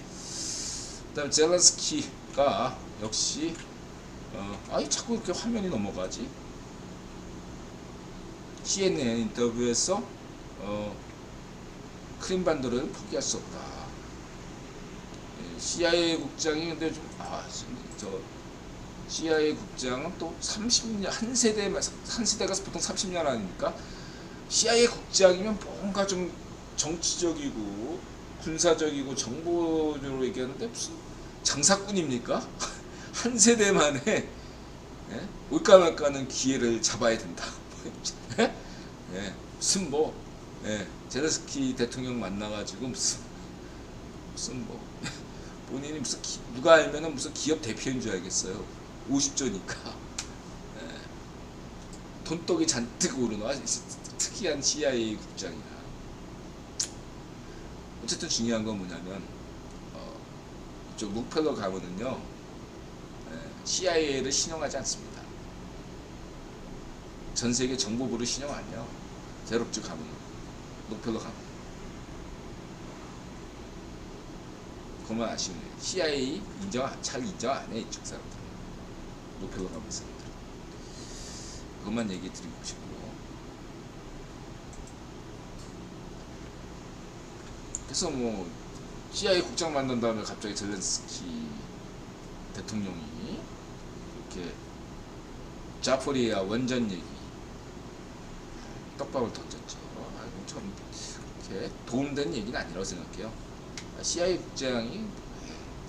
그 다음에 젤렌스키가 역시 아니 자꾸 이렇게 화면이 넘어가지. CNN 인터뷰에서 크림반도를 포기할 수 없다. CIA 국장이 근데 저 CIA 국장은 또 30년 한 세대가 보통 30년 아닙니까? CIA 국장이면 뭔가 좀 정치적이고 군사적이고 정보적으로 얘기하는데 무슨 장사꾼입니까? 한 세대 만에 올까 말까는 기회를 잡아야 된다. 무슨 뭐 젤렌스키 대통령 만나가지고 무슨 뭐 본인이 무슨 누가 알면은 무슨 기업 대표인 줄 알겠어요. 50조니까 돈독이 잔뜩 오르는 특이한 CIA 국장이라. 어쨌든 중요한 건 뭐냐면 이쪽 록펠러 가문은요 CIA를 신용하지 않습니다. 전 세계 정보부를 신용 안 해요. 제롭주 가문, 록펠러 가문. 그만 아시네. CIA 잘 인정 안 해, 이쪽 사람들은. 록펠러 가문 사람들. 그것만 얘기 드리고 싶고요. 그래서 뭐 CIA 국장 만난 다음에 갑자기 젤렌스키 대통령이 이렇게 자포리아 원전 얘기 떡밥을 던졌죠. 참 이렇게 도움된 얘기는 아니라고 생각해요. CIA 국장이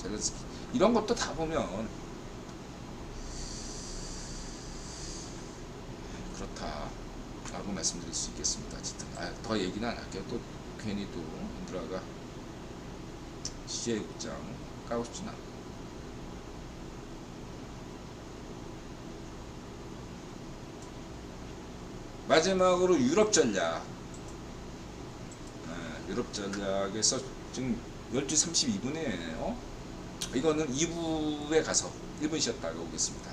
젤렌스키 이런 것도 다 보면 그렇다라고 말씀드릴 수 있겠습니다. 어쨌든 더 얘기는 안 할게요. 또 괜히 또 인드라가 CIA 국장 까고 싶진 않고. 마지막으로 유럽 전략. 유럽 전략에서 지금 12시 32분이에요. 이거는 2부에 가서 1분 쉬었다가 오겠습니다.